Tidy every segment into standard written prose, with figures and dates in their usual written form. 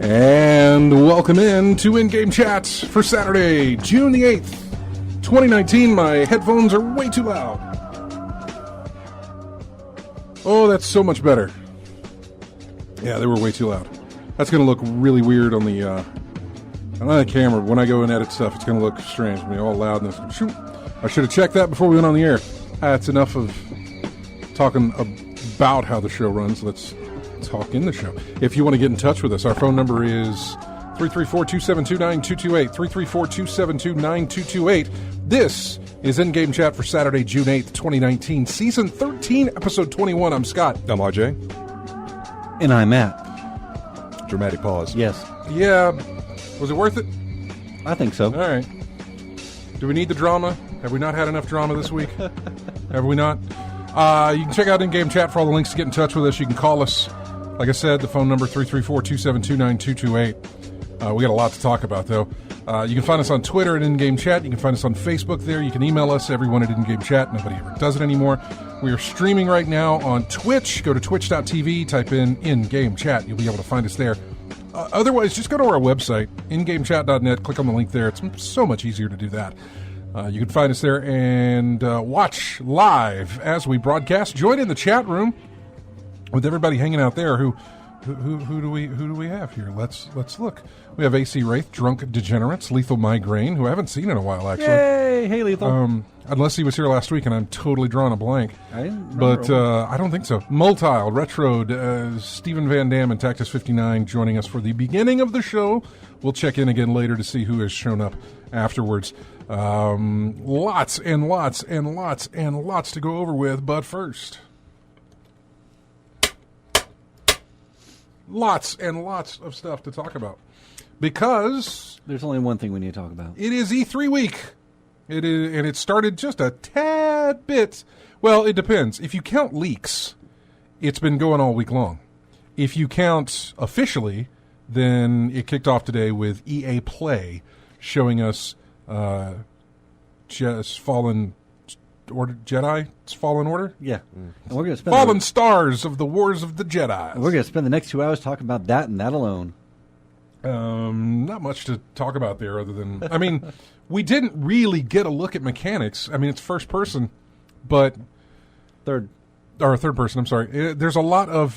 And welcome in to In-Game Chats for Saturday, June the 8th, 2019. My headphones are way too loud. Oh, that's so much better. Yeah, they were way too loud. That's going to look really weird on the camera. When I go and edit stuff, it's going to look strange. It'll be all loud. And shoot, I should have checked that before we went on the air. That's enough of talking about how the show runs. Let's talk in the show. If you want to get in touch with us, our phone number is 334-272-9228, 334-272-9228. This is In-Game Chat for Saturday, June 8th, 2019, Season 13, Episode 21. I'm Scott. I'm RJ. And I'm Matt. Dramatic pause. Yes. Yeah. Was it worth it? I think so. All right. Do we need the drama? Have we not had enough drama this week? Have we not? You can check out In-Game Chat for all the links to get in touch with us. You can call us. Like I said, the phone number 334-272-9228. We got a lot to talk about, though. You can find us on Twitter at In-Game Chat. You can find us on Facebook there. You can email us, everyone at In-Game Chat. Nobody ever does it anymore. We are streaming right now on Twitch. Go to twitch.tv, type in In-Game Chat. You'll be able to find us there. Otherwise, just go to our website, ingamechat.net. Click on the link there. It's so much easier to do that. You can find us there and watch live as we broadcast. Join in the chat room with everybody hanging out there. Who do we have here? Let's look. We have AC Wraith, Drunk Degenerates, Lethal Migraine, who I haven't seen in a while, actually. Yay! Hey, Lethal. Unless he was here last week, and I'm totally drawing a blank. I didn't remember. But I don't think so. Multile, Retrode, Stephen Van Dam, and Tactus 59 joining us for the beginning of the show. We'll check in again later to see who has shown up afterwards. Lots and lots and lots and lots to go over with, but first, lots and lots of stuff to talk about. Because there's only one thing we need to talk about. It is E3 week. It is, and it started just a tad bit. Well, it depends. If you count leaks, it's been going all week long. If you count officially, then it kicked off today with EA Play showing us Fallen Order, Jedi's Fallen Order? Yeah. And we're gonna spend Fallen Stars of the Wars of the Jedi. We're going to spend the next 2 hours talking about that and that alone. Not much to talk about there other than, I mean, we didn't really get a look at mechanics. I mean, it's first person, but third person, I'm sorry. There's a lot of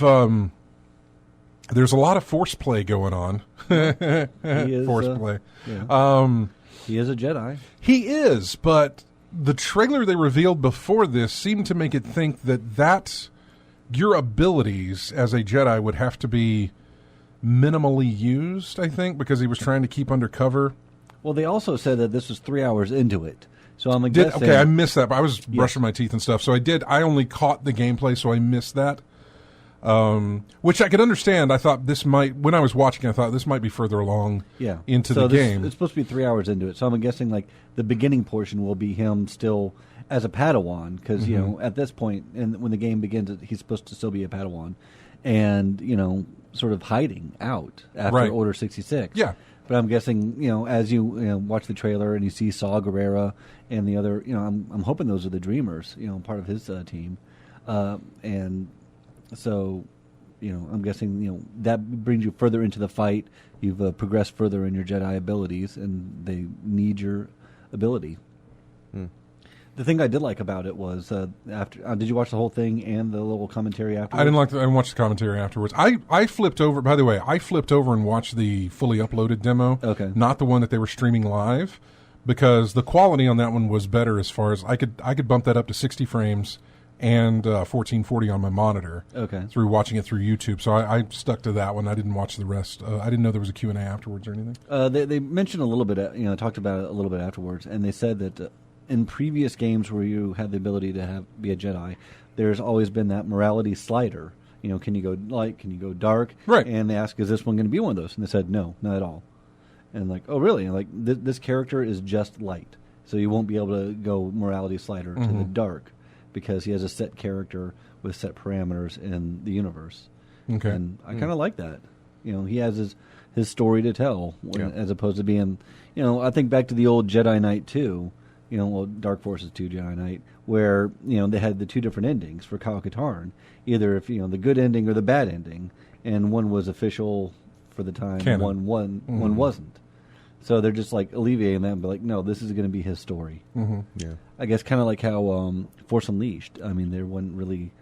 force play going on. Force play. Yeah. He is a Jedi. He is, but the trailer they revealed before this seemed to make it think that your abilities as a Jedi would have to be minimally used, I think, because he was trying to keep undercover. Well, they also said that this was 3 hours into it. So I'm guessing... Okay, I missed that, but I was brushing my teeth and stuff. So I only caught the gameplay, so I missed that. Which I could understand. I thought this might, when I was watching, I thought this might be further along into the game. It's supposed to be 3 hours into it. So I'm guessing like the beginning portion will be him still as a Padawan, because, you know, at this point, and when the game begins, he's supposed to still be a Padawan. And, you know, sort of hiding out after Order 66. Yeah. But I'm guessing, you know, as you watch the trailer and you see Saw Gerrera and the other, you know, I'm hoping those are the Dreamers, you know, part of his team. And so, you know, I'm guessing, you know, that brings you further into the fight. You've progressed further in your Jedi abilities, and they need your ability. The thing I did like about it was after. Did you watch the whole thing and the little commentary afterwards? I didn't watch the commentary afterwards. I flipped over. By the way, I flipped over and watched the fully uploaded demo. Okay, not the one that they were streaming live, because the quality on that one was better. As far as I could bump that up to 60 frames and 1440 on my monitor. Okay, through watching it through YouTube. So I stuck to that one. I didn't watch the rest. I didn't know there was a Q&A afterwards or anything. They mentioned a little bit. Talked about it a little bit afterwards, and they said that. In previous games where you have the ability to be a Jedi, there's always been that morality slider. You know, can you go light? Can you go dark? Right. And they ask, is this one going to be one of those? And they said, no, not at all. And like, oh, really? And like, this character is just light. So you won't be able to go morality slider to the dark, because he has a set character with set parameters in the universe. Okay. And I kind of like that. You know, he has his story to tell, as opposed to being, you know, I think back to the old Jedi Knight 2, you know, well, Dark Forces 2 Jedi Knight, where, you know, they had the two different endings for Kyle Katarn, either if, you know, the good ending or the bad ending, and one was official for the time. Canon. One wasn't. So they're just like alleviating that and be like, no, this is going to be his story. Mm-hmm. Yeah. I guess kind of like how Force Unleashed. I mean, there wasn't really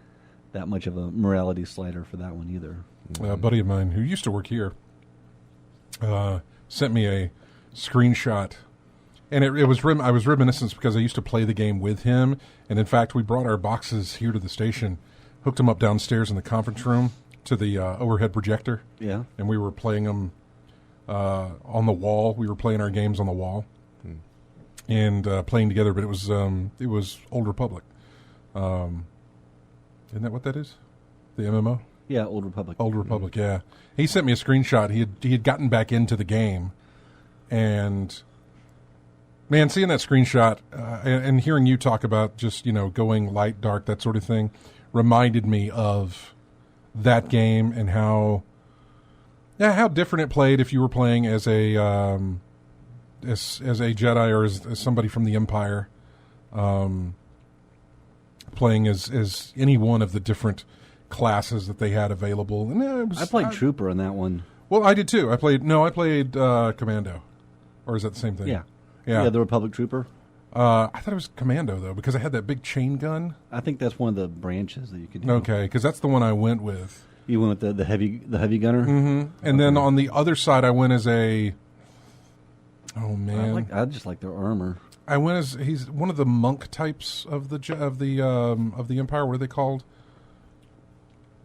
that much of a morality slider for that one either. A buddy of mine who used to work here sent me a screenshot, and I was reminiscent because I used to play the game with him, and in fact, we brought our boxes here to the station, hooked them up downstairs in the conference room to the overhead projector, and we were playing them on the wall. We were playing our games on the wall, and playing together. But it was Old Republic. Isn't that what that is? The MMO? Yeah, Old Republic. Old Republic, yeah. He sent me a screenshot. He had gotten back into the game, and man, seeing that screenshot and hearing you talk about just going light, dark, that sort of thing, reminded me of that game and how different it played if you were playing as a as a Jedi or as somebody from the Empire, playing as any one of the different classes that they had available. And I played Trooper on that one. Well, I did too. I played Commando, or is that the same thing? Yeah, yeah. The Republic Trooper. I thought it was Commando though because I had that big chain gun. I think that's one of the branches that you could do. Okay, because that's the one I went with. You went with the heavy gunner. Mm-hmm. And then on the other side, I went as a. Oh man, I just like their armor. I went as he's one of the monk types of the Empire. What are they called?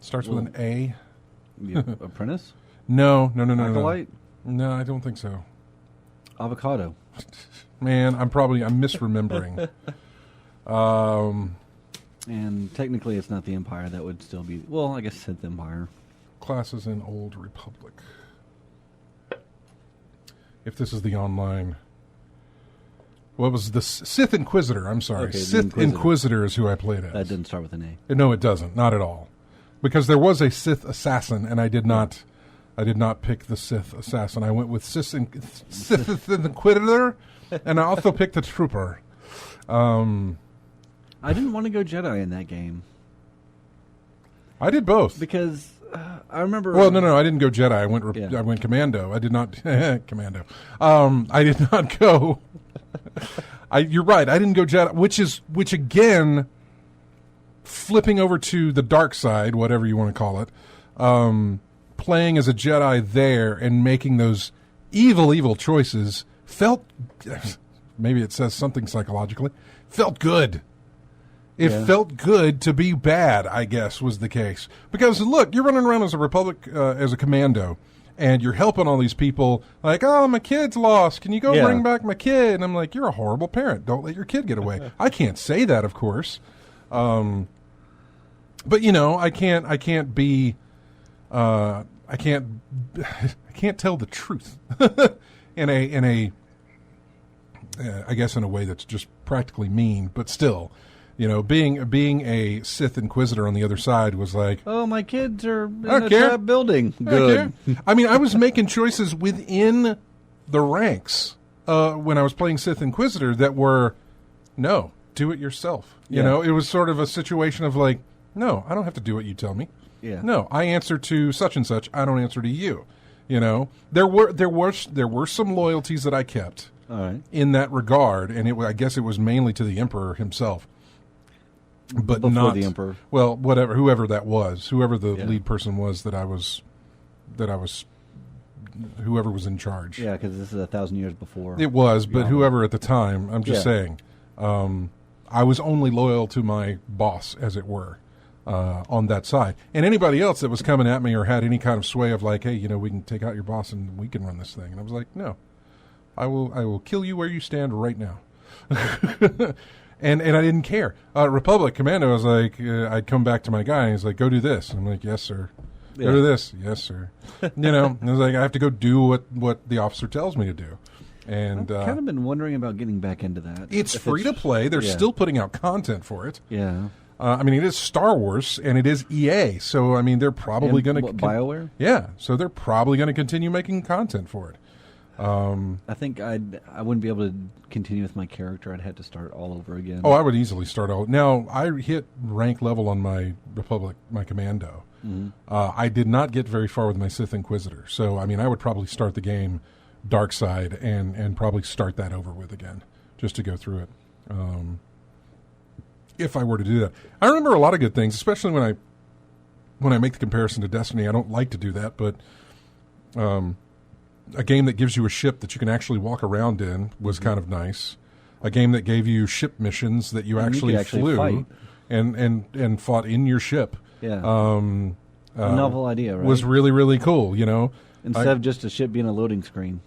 Starts with an A. Apprentice? No. Acolyte? No, I don't think so. Avocado. Man, I'm misremembering. And technically, it's not the Empire. That would still be, well, I guess Sith Empire. Classes in Old Republic. If this is the online, what was the Sith Inquisitor? I'm sorry, Okay, Sith Inquisitor is who I played as. That didn't start with an A. No, it doesn't. Not at all. Because there was a Sith assassin, and I did not pick the Sith assassin. I went with Sith Inquisitor, and I also picked the Trooper. I didn't want to go Jedi in that game. I did both because I remember. Well, no, I didn't go Jedi. I went Commando. I did not Commando. I did not go. You're right. I didn't go Jedi, which again, flipping over to the dark side, whatever you want to call it, playing as a Jedi there and making those evil choices felt. Maybe it says something psychologically. Felt good. It felt good to be bad, I guess, was the case. Because, look, you're running around as a Republic, as a commando, and you're helping all these people, like, oh, my kid's lost. Can you go bring back my kid? And I'm like, you're a horrible parent. Don't let your kid get away. I can't say that, of course. But, I can't be, I can't tell the truth in a I guess in a way that's just practically mean, but still. Being a Sith Inquisitor on the other side was like, oh, my kids are in a trap building. Good. I mean, I was making choices within the ranks when I was playing Sith Inquisitor that were, no, do it yourself. You know, it was sort of a situation of like, no, I don't have to do what you tell me. Yeah. No, I answer to such and such. I don't answer to you. There were some loyalties that I kept in that regard, and I guess it was mainly to the Emperor himself. But before not the Emperor. Well, whoever that was, whoever the lead person was whoever was in charge. Yeah, because this is 1,000 years before. It was, but whoever at the time, I'm just saying, I was only loyal to my boss, as it were, on that side. And anybody else that was coming at me or had any kind of sway of like, hey, we can take out your boss and we can run this thing. And I was like, no, I will kill you where you stand right now. And I didn't care. Republic Commando, I was like, I'd come back to my guy, and he's like, go do this. And I'm like, yes, sir. Go do this. Yes, sir. And I was like, I have to go do what the officer tells me to do. And I've kind of been wondering about getting back into that. It's free to play. They're still putting out content for it. Yeah. I mean, it is Star Wars, and it is EA. So, I mean, they're probably going to... BioWare? Yeah. So they're probably going to continue making content for it. I think I wouldn't be able to continue with my character. I'd have to start all over again. Oh, I would easily start all. Now, I hit rank level on my Republic, my Commando. I did not get very far with my Sith Inquisitor. So, I mean, I would probably start the game dark side and probably start that over with again just to go through it. If I were to do that. I remember a lot of good things, especially when I make the comparison to Destiny. I don't like to do that, but a game that gives you a ship that you can actually walk around in was kind of nice. A game that gave you ship missions that you actually flew fight. and fought in your ship. Yeah. A novel idea, right? Was really, really cool, you know. Instead of just a ship being a loading screen.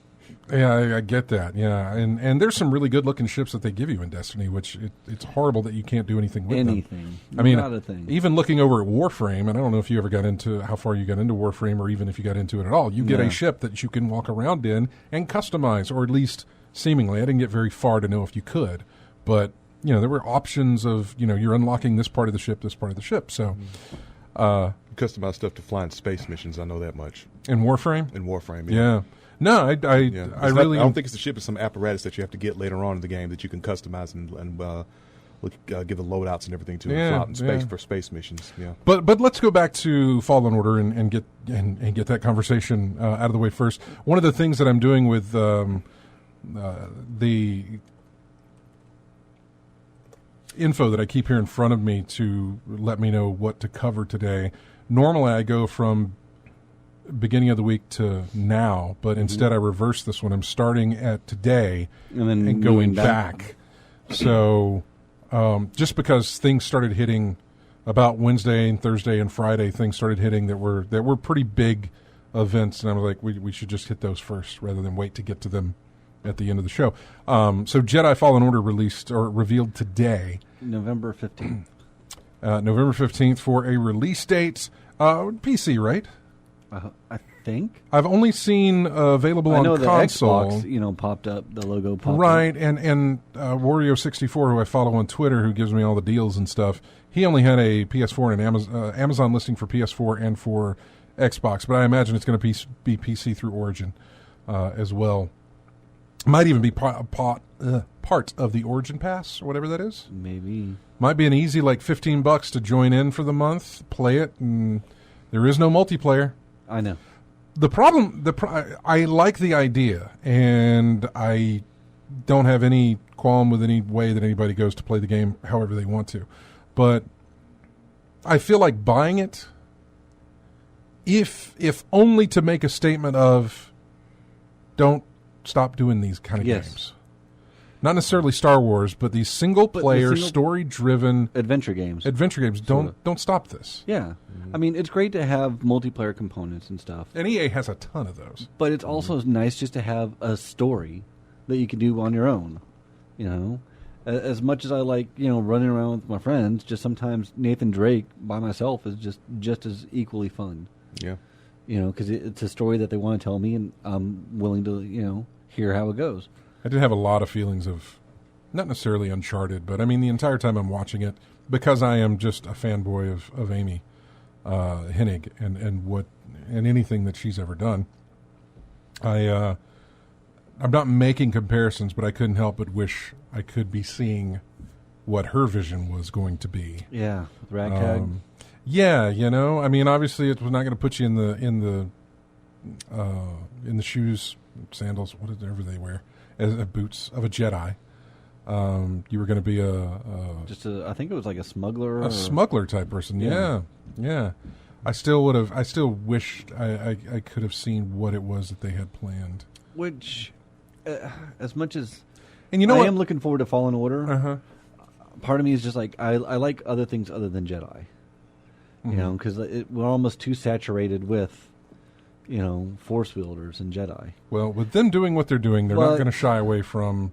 Yeah, I get that. Yeah, and there's some really good looking ships that they give you in Destiny, which it's horrible that you can't do anything with them. I mean, not a thing. Even looking over at Warframe, and I don't know if you ever got into how far you got into Warframe, or even if you got into it at all. You get a ship that you can walk around in and customize, or at least seemingly. I didn't get very far to know if you could, but you know there were options of you're unlocking this part of the ship, this part of the ship. So. Customize stuff to fly in space missions. I know that much. In Warframe? In Warframe, yeah. No, I really. I don't think it's the ship. It's some apparatus that you have to get later on in the game that you can customize and give the loadouts and everything to fly out in space for space missions. Yeah. But let's go back to Fallen Order and get that conversation out of the way first. One of the things that I'm doing with the info that I keep here in front of me to let me know what to cover today. Normally, I go from beginning of the week to now, but instead I reverse this one. I'm starting at today and going back. So just because things started hitting about Wednesday and Thursday and Friday, things started hitting that were pretty big events, and I was like, we should just hit those first rather than wait to get to them at the end of the show. So Jedi Fallen Order released or revealed today. November 15th. November 15th for a release date. PC, right? I think. I've only seen available on console. The Xbox, popped up, the logo popped up. Right, and Wario64, who I follow on Twitter, who gives me all the deals and stuff, he only had a PS4 and Amazon listing for PS4 and for Xbox, but I imagine it's going to be PC through Origin as well. Might even be part of the Origin Pass, or whatever that is. Maybe. Might be an easy, like, $15 to join in for the month, play it, and there is no multiplayer. I know. The problem, I like the idea, and I don't have any qualm with any way that anybody goes to play the game however they want to. But I feel like buying it, if only to make a statement of, don't stop doing these kind of games. Not necessarily Star Wars, but these single-player, story-driven adventure games. Don't stop this. Yeah. I mean, it's great to have multiplayer components and stuff. And EA has a ton of those. But it's also nice just to have a story that you can do on your own. As much as I like, running around with my friends, just sometimes Nathan Drake by myself is just as equally fun. Yeah. Because it's a story that they want to tell me, and I'm willing to, hear how it goes. I did have a lot of feelings of, not necessarily Uncharted, but I mean the entire time I'm watching it, because I am just a fanboy of Amy Hennig and anything that she's ever done. I'm not making comparisons, but I couldn't help but wish I could be seeing what her vision was going to be. Yeah, with Ragtag. Yeah, I mean, obviously it was not going to put you in the shoes, sandals, whatever they wear, as boots of a Jedi. You were going to be I think it was like a smuggler. Smuggler type person. Yeah. I still wished I could have seen what it was that they had planned. Which, as much as, and I am looking forward to Fallen Order. Part of me is just like I like other things other than Jedi. Because we're almost too saturated with, Force wielders and Jedi. Well, with them doing what they're doing, they're not going to shy away from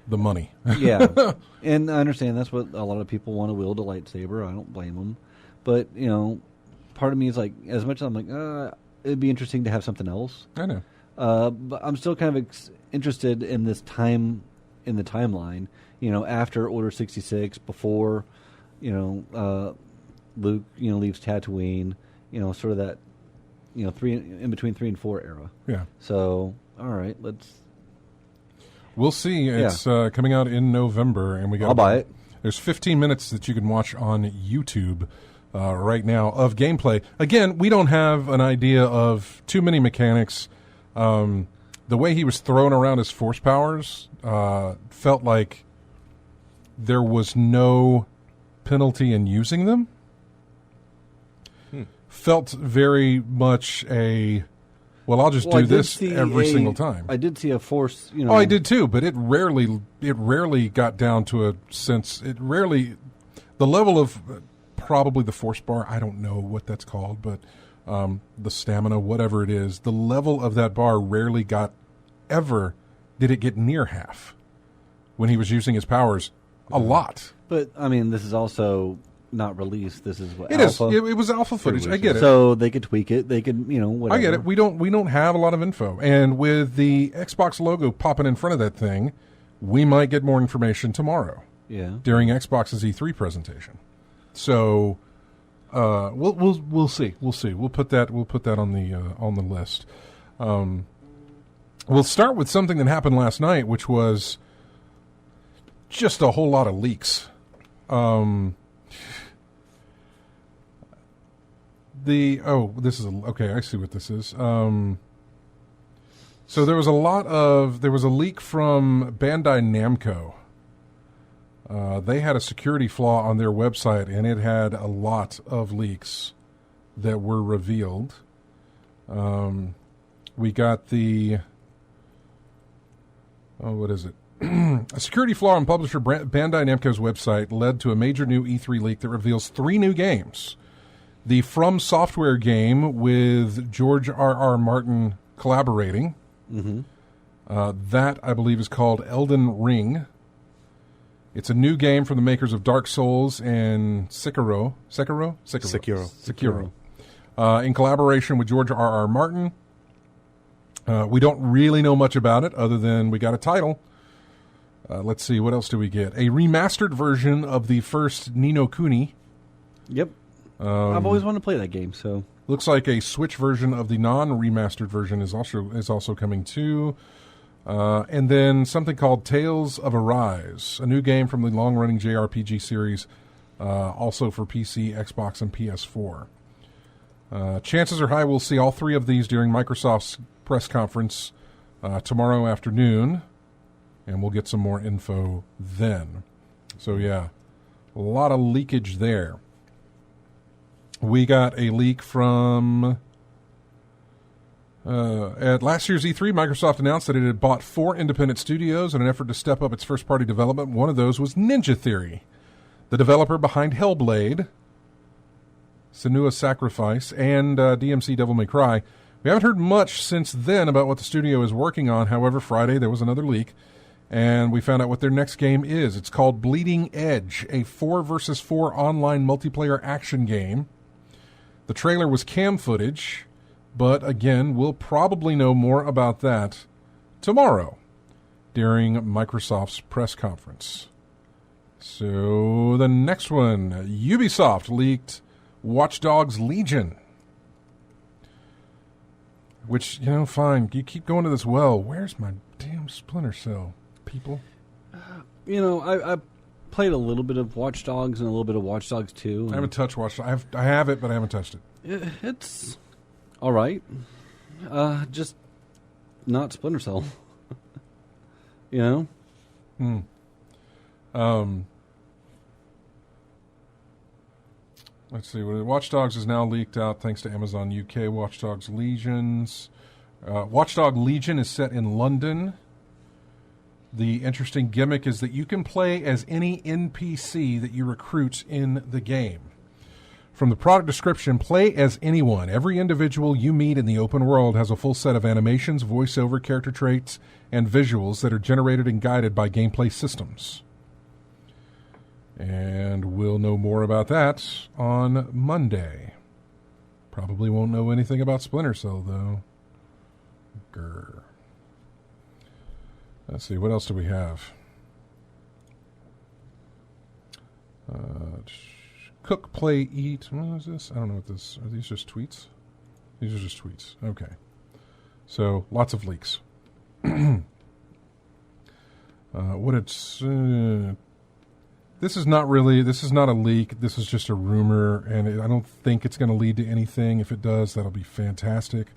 the money. Yeah, and I understand that's what a lot of people want to wield, a lightsaber. I don't blame them. But, part of me is like, as much as I'm like, it'd be interesting to have something else. I know. But I'm still kind of interested in this time, in the timeline, after Order 66, before, Luke, leaves Tatooine, sort of that, in between 3 and 4 era. Yeah. So all right, let's. We'll see. It's coming out in November, and I'll buy it. There's 15 minutes that you can watch on YouTube right now of gameplay. Again, we don't have an idea of too many mechanics. The way he was throwing around his force powers felt like there was no penalty in using them. Felt very much well, I'll just do this every single time. I did see a force, Oh, I did too, but it rarely got down to a sense. The level of probably the force bar, I don't know what that's called, but the stamina, whatever it is, the level of that bar rarely did it get near half when he was using his powers a lot. But, I mean, this is also not released. This is what it alpha. is. It was alpha footage. I get it. So they could tweak it. They could, whatever. I get it. We don't have a lot of info, and with the Xbox logo popping in front of that thing, we might get more information tomorrow. Yeah. During Xbox's E3 presentation. So, we'll see. We'll see. We'll put that on the list. We'll start with something that happened last night, which was just a whole lot of leaks. Okay, I see what this is. So there was a leak from Bandai Namco. They had a security flaw on their website, and it had a lot of leaks that were revealed. We got what is it? A security flaw on publisher Bandai Namco's website led to a major new E3 leak that reveals 3 new games. The From Software game with George R.R. Martin collaborating. Mm-hmm. That, I believe, is called Elden Ring. It's a new game from the makers of Dark Souls and Sekiro. In collaboration with George R.R. Martin. We don't really know much about it other than we got a title. Let's see, what else do we get? A remastered version of the first Ni no Kuni. Yep. I've always wanted to play that game, so... Looks like a Switch version of the non-remastered version is also coming too. And then something called Tales of Arise, a new game from the long-running JRPG series, also for PC, Xbox, and PS4. Chances are high we'll see all 3 of these during Microsoft's press conference tomorrow afternoon, and we'll get some more info then. So, yeah, a lot of leakage there. We got a leak from... at last year's E3, Microsoft announced that it had bought 4 independent studios in an effort to step up its first-party development. One of those was Ninja Theory, the developer behind Hellblade, Senua's Sacrifice, and DMC Devil May Cry. We haven't heard much since then about what the studio is working on. However, Friday there was another leak, and we found out what their next game is. It's called Bleeding Edge, a 4 versus 4 online multiplayer action game. The trailer was cam footage, but again, we'll probably know more about that tomorrow during Microsoft's press conference. So the next one, Ubisoft leaked Watch Dogs Legion. Which, fine, you keep going to this well. Where's my damn Splinter Cell, people? I played a little bit of Watch Dogs and a little bit of Watch Dogs 2. I haven't touched Watch Dogs. I have it, but I haven't touched it. It's all right. Just not Splinter Cell. Let's see. Watch Dogs is now leaked out thanks to Amazon UK. Watch Dogs Legions. Watch Dog Legion is set in London. The interesting gimmick is that you can play as any NPC that you recruit in the game. From the product description, play as anyone. Every individual you meet in the open world has a full set of animations, voiceover, character traits, and visuals that are generated and guided by gameplay systems. And we'll know more about that on Monday. Probably won't know anything about Splinter Cell, though. Grr. Let's see, what else do we have? Cook, play, eat. What is this? I don't know what this... Are these just tweets? These are just tweets. Okay. So, lots of leaks. What it's... this is not a leak. This is just a rumor, and I don't think it's going to lead to anything. If it does, that'll be fantastic.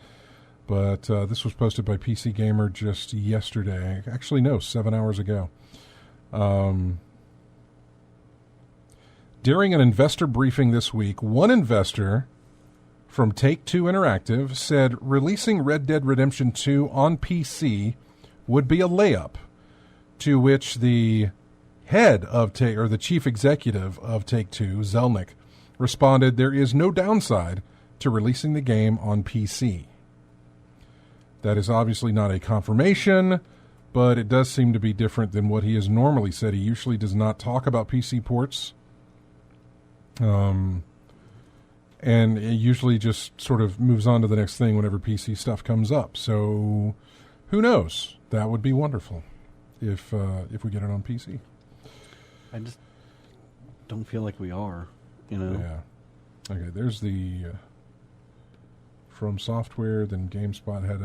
But this was posted by PC Gamer just yesterday. Actually, no, 7 hours ago. During an investor briefing this week, one investor from Take-Two Interactive said releasing Red Dead Redemption 2 on PC would be a layup, to which the head of the chief executive of Take-Two, Zelnick, responded, "There is no downside to releasing the game on PC." That is obviously not a confirmation, but it does seem to be different than what he has normally said. He usually does not talk about PC ports. And it usually just sort of moves on to the next thing whenever PC stuff comes up. So who knows? That would be wonderful if we get it on PC. I just don't feel like we are, you know. Yeah. Okay, there's the From Software. Then GameSpot had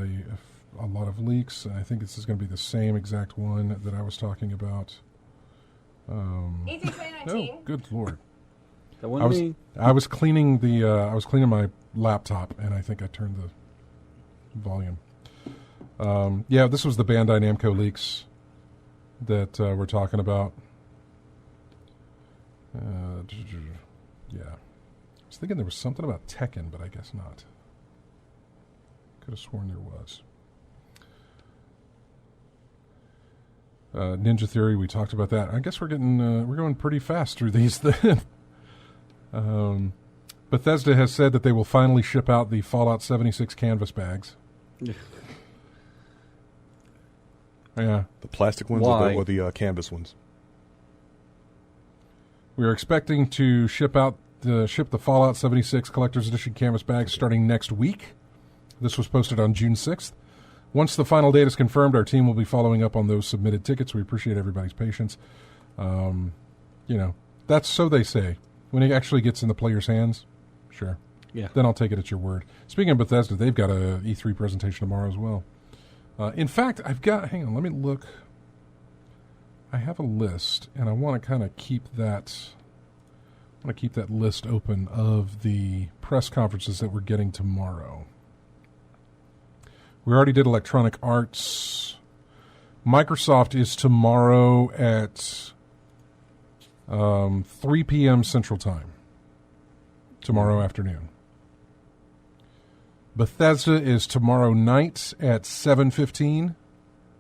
a lot of leaks. I think this is going to be the same exact one that I was talking about. E3 2019. Oh, good Lord. That wasn't me. I was cleaning my laptop, and I think I turned the volume. Yeah, this was the Bandai Namco leaks that we're talking about. Yeah, I was thinking there was something about Tekken, but I guess not. Could have sworn there was. Ninja Theory, we talked about that. I guess we're going pretty fast through these. Bethesda has said that they will finally ship out the Fallout 76 canvas bags. Yeah. The plastic ones or the canvas ones? We are expecting to ship the Fallout 76 Collector's Edition canvas bags starting next week. This was posted on June 6th. Once the final date is confirmed, our team will be following up on those submitted tickets. We appreciate everybody's patience. That's so they say. When it actually gets in the player's hands, sure. Yeah. Then I'll take it at your word. Speaking of Bethesda, they've got a E3 presentation tomorrow as well. In fact, hang on, let me look. I have a list, and I want to kind of keep that list open of the press conferences that we're getting tomorrow. We already did Electronic Arts. Microsoft is tomorrow at 3 p.m. Central Time. Tomorrow afternoon. Bethesda is tomorrow night at 7:15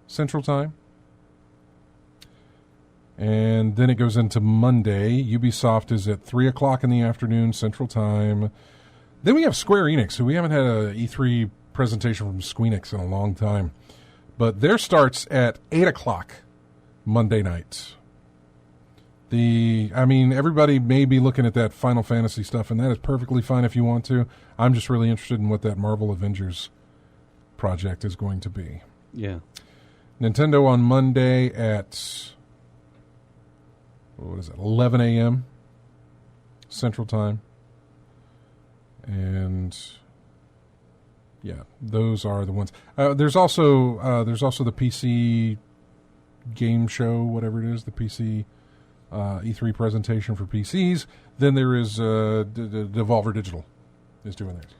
Central Time. And then it goes into Monday. Ubisoft is at 3 o'clock in the afternoon Central Time. Then we have Square Enix, who we haven't had an E3 presentation from Squeenix in a long time. But their starts at 8 o'clock Monday night. Everybody may be looking at that Final Fantasy stuff, and that is perfectly fine if you want to. I'm just really interested in what that Marvel Avengers project is going to be. Yeah. Nintendo on Monday at 11 a.m. Central Time. And yeah, those are the ones. There's also the PC game show, whatever it is, the PC E3 presentation for PCs. Then there is Devolver Digital is doing theirs.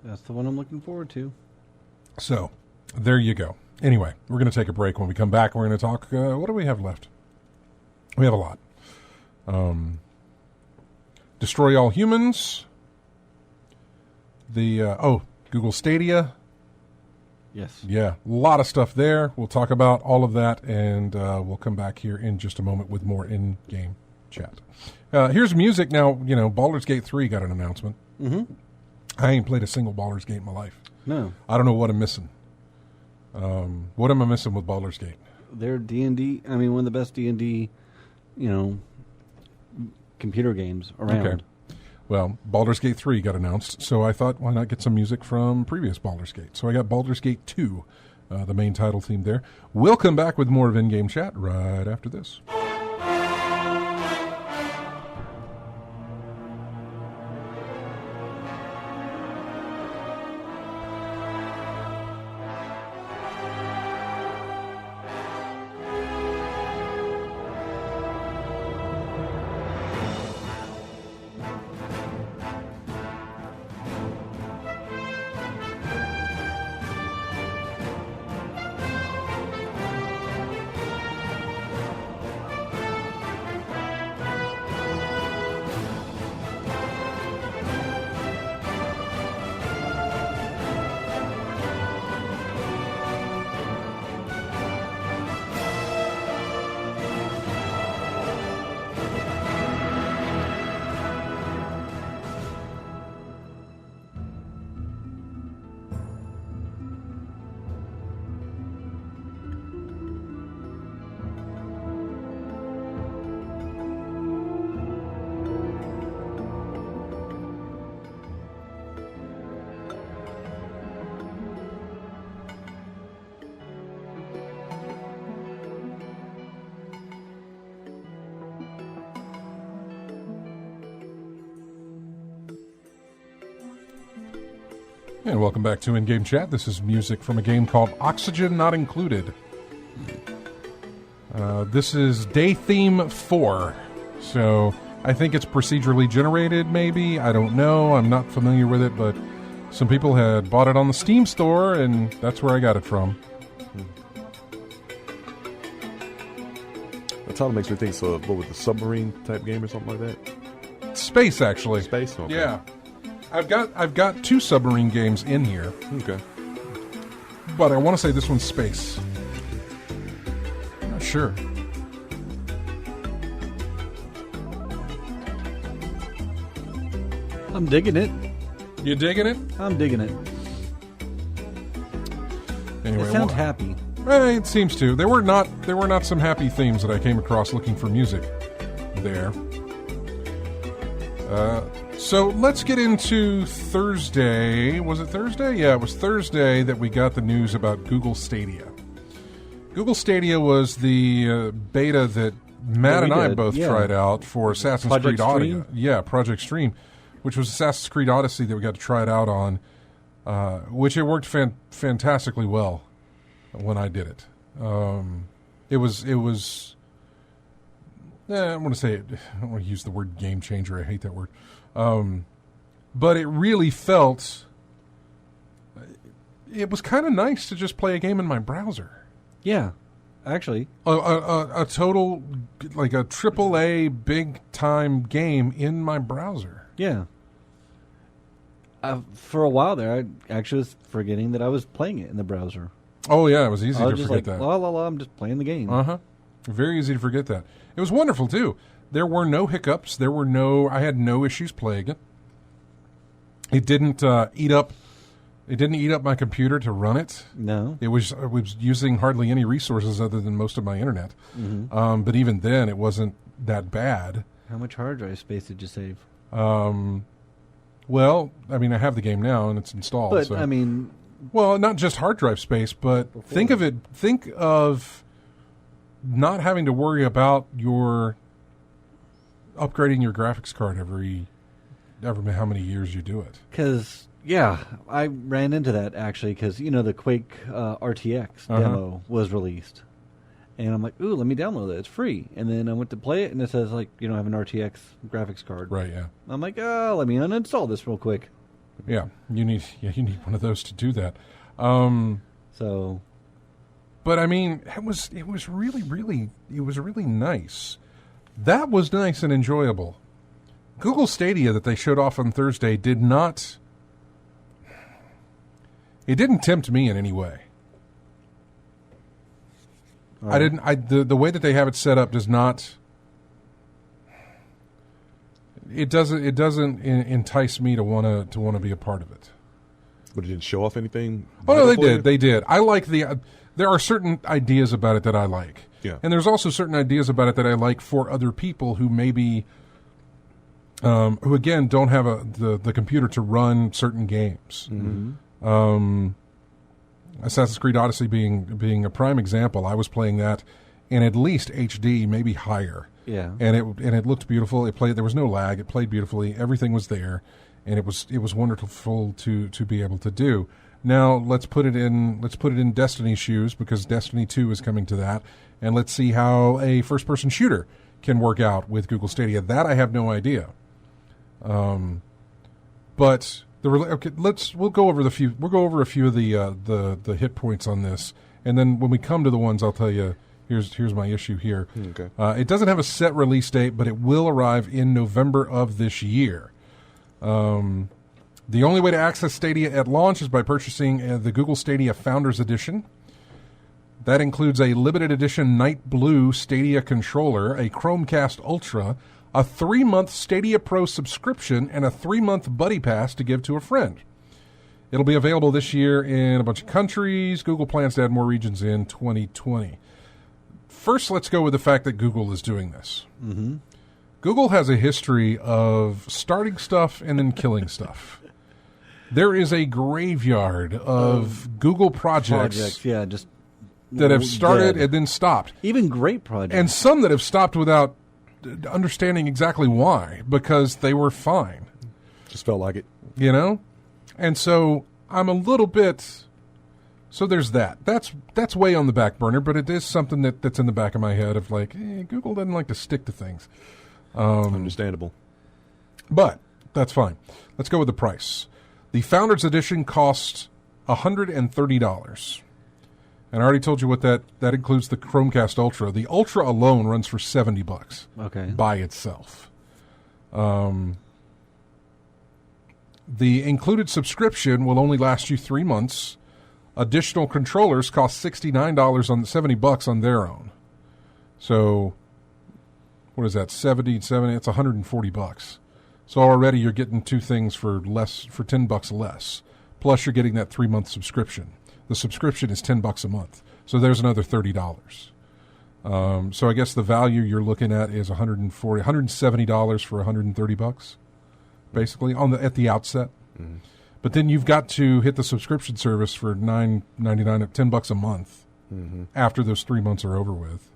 That's the one I'm looking forward to. So there you go. Anyway, we're going to take a break. When we come back, we're going to talk. What do we have left? We have a lot. Destroy All Humans. Google Stadia. Yes. Yeah, a lot of stuff there. We'll talk about all of that, and we'll come back here in just a moment with more in-game chat. Here's music now. Baldur's Gate 3 got an announcement. Mm-hmm. I ain't played a single Baldur's Gate in my life. No. I don't know what I'm missing. What am I missing with Baldur's Gate? They're D&D. One of the best D&D, computer games around. Okay. Well, Baldur's Gate 3 got announced, so I thought, why not get some music from previous Baldur's Gate? So I got Baldur's Gate 2, the main title theme there. We'll come back with more of In-Game Chat right after this. And welcome back to In-Game Chat. This is music from a game called Oxygen Not Included. This is Day Theme 4. So I think it's procedurally generated, maybe. I don't know. I'm not familiar with it, but some people had bought it on the Steam store, and that's where I got it from. That title makes me think, so what was the submarine type game or something like that? Space, actually. Space? Okay. Yeah. I've got 2 submarine games in here. Okay. But I want to say this one's space. Not sure. I'm digging it. You digging it? I'm digging it. Anyway, It sounds happy. It seems to. There were not some happy themes that I came across looking for music there. So let's get into Thursday. Was it Thursday? Yeah, it was Thursday that we got the news about Google Stadia. Google Stadia was the beta that Matt and I both tried out for Assassin's Creed Odyssey. Yeah, Project Stream, which was Assassin's Creed Odyssey that we got to try it out on, which it worked fantastically well when I did it. It was. I want to say it. I don't want to use the word game changer. I hate that word. But it really felt. It was kind of nice to just play a game in my browser. Yeah, actually. A total, like a AAA big time game in my browser. Yeah. For a while there, I actually was forgetting that I was playing it in the browser. Oh yeah, it was easy I was to just forget like, that. la la la, I'm just playing the game. Very easy to forget that. It was wonderful too. There were no hiccups. I had no issues playing it. It didn't eat up. It didn't eat up my computer to run it. No. I was using hardly any resources other than most of my internet. But even then, it wasn't that bad. How much hard drive space did you save? Well, I mean, I have the game now and it's installed. But so. I mean, well, not just hard drive space, but think of not having to worry about your upgrading your graphics card every how many years you do it. Because, yeah, I ran into that actually because, the Quake RTX demo was released. And I'm like, ooh, let me download it. It's free. And then I went to play it and it says, like, you don't have an RTX graphics card. Right, yeah. I'm like, oh, let me uninstall this real quick. Yeah, you need one of those to do that. So, but I mean, it was really nice. That was nice and enjoyable. Google Stadia that they showed off on Thursday didn't tempt me in any way. right. The way that they have it set up does not. It doesn't entice me to want to be a part of it. But it didn't show off anything? Oh no, they did. I like there are certain ideas about it that I like. Yeah. And there's also certain ideas about it that I like for other people who maybe, who again don't have the computer to run certain games. Assassin's Creed Odyssey being a prime example. I was playing that in at least HD, maybe higher. Yeah. And it looked beautiful. There was no lag. It played beautifully. Everything was there, and it was wonderful to be able to do. Now let's put it in Destiny's shoes, because Destiny 2 is coming to that, and let's see how a first-person shooter can work out with Google Stadia. That I have no idea. But we'll go over a few of the hit points on this, and then when we come to the ones, I'll tell you. Here's my issue here. Okay. It doesn't have a set release date, but it will arrive in November of this year. The only way to access Stadia at launch is by purchasing the Google Stadia Founders Edition. That includes a limited edition Night Blue Stadia controller, a Chromecast Ultra, a 3-month Stadia Pro subscription, and a 3-month Buddy Pass to give to a friend. It'll be available this year in a bunch of countries. Google plans to add more regions in 2020. First, let's go with the fact that Google is doing this. Mm-hmm. Google has a history of starting stuff and then killing stuff. There is a graveyard of Google projects just that have started dead. and then stopped. Even great projects. And some that have stopped without understanding exactly why, because they were fine. Just felt like it. And so I'm a little bit. So there's that. That's way on the back burner, but it is something that's in the back of my head of like, Google doesn't like to stick to things. Understandable. But that's fine. Let's go with the price. The Founders Edition costs $130. And I already told you what that includes the Chromecast Ultra. The Ultra alone runs for $70 by itself. The included subscription will only last you 3 months. Additional controllers cost $69 on $70 on their own. So, what is that? 70. It's $140. So already you're getting two things for $10 less. Plus you're getting that 3-month subscription. The subscription is $10 a month. So there's another $30. So I guess the value you're looking at is $170 for $130, basically at the outset. Mm-hmm. But then you've got to hit the subscription service for $9.99 at $10 a month after those 3 months are over with.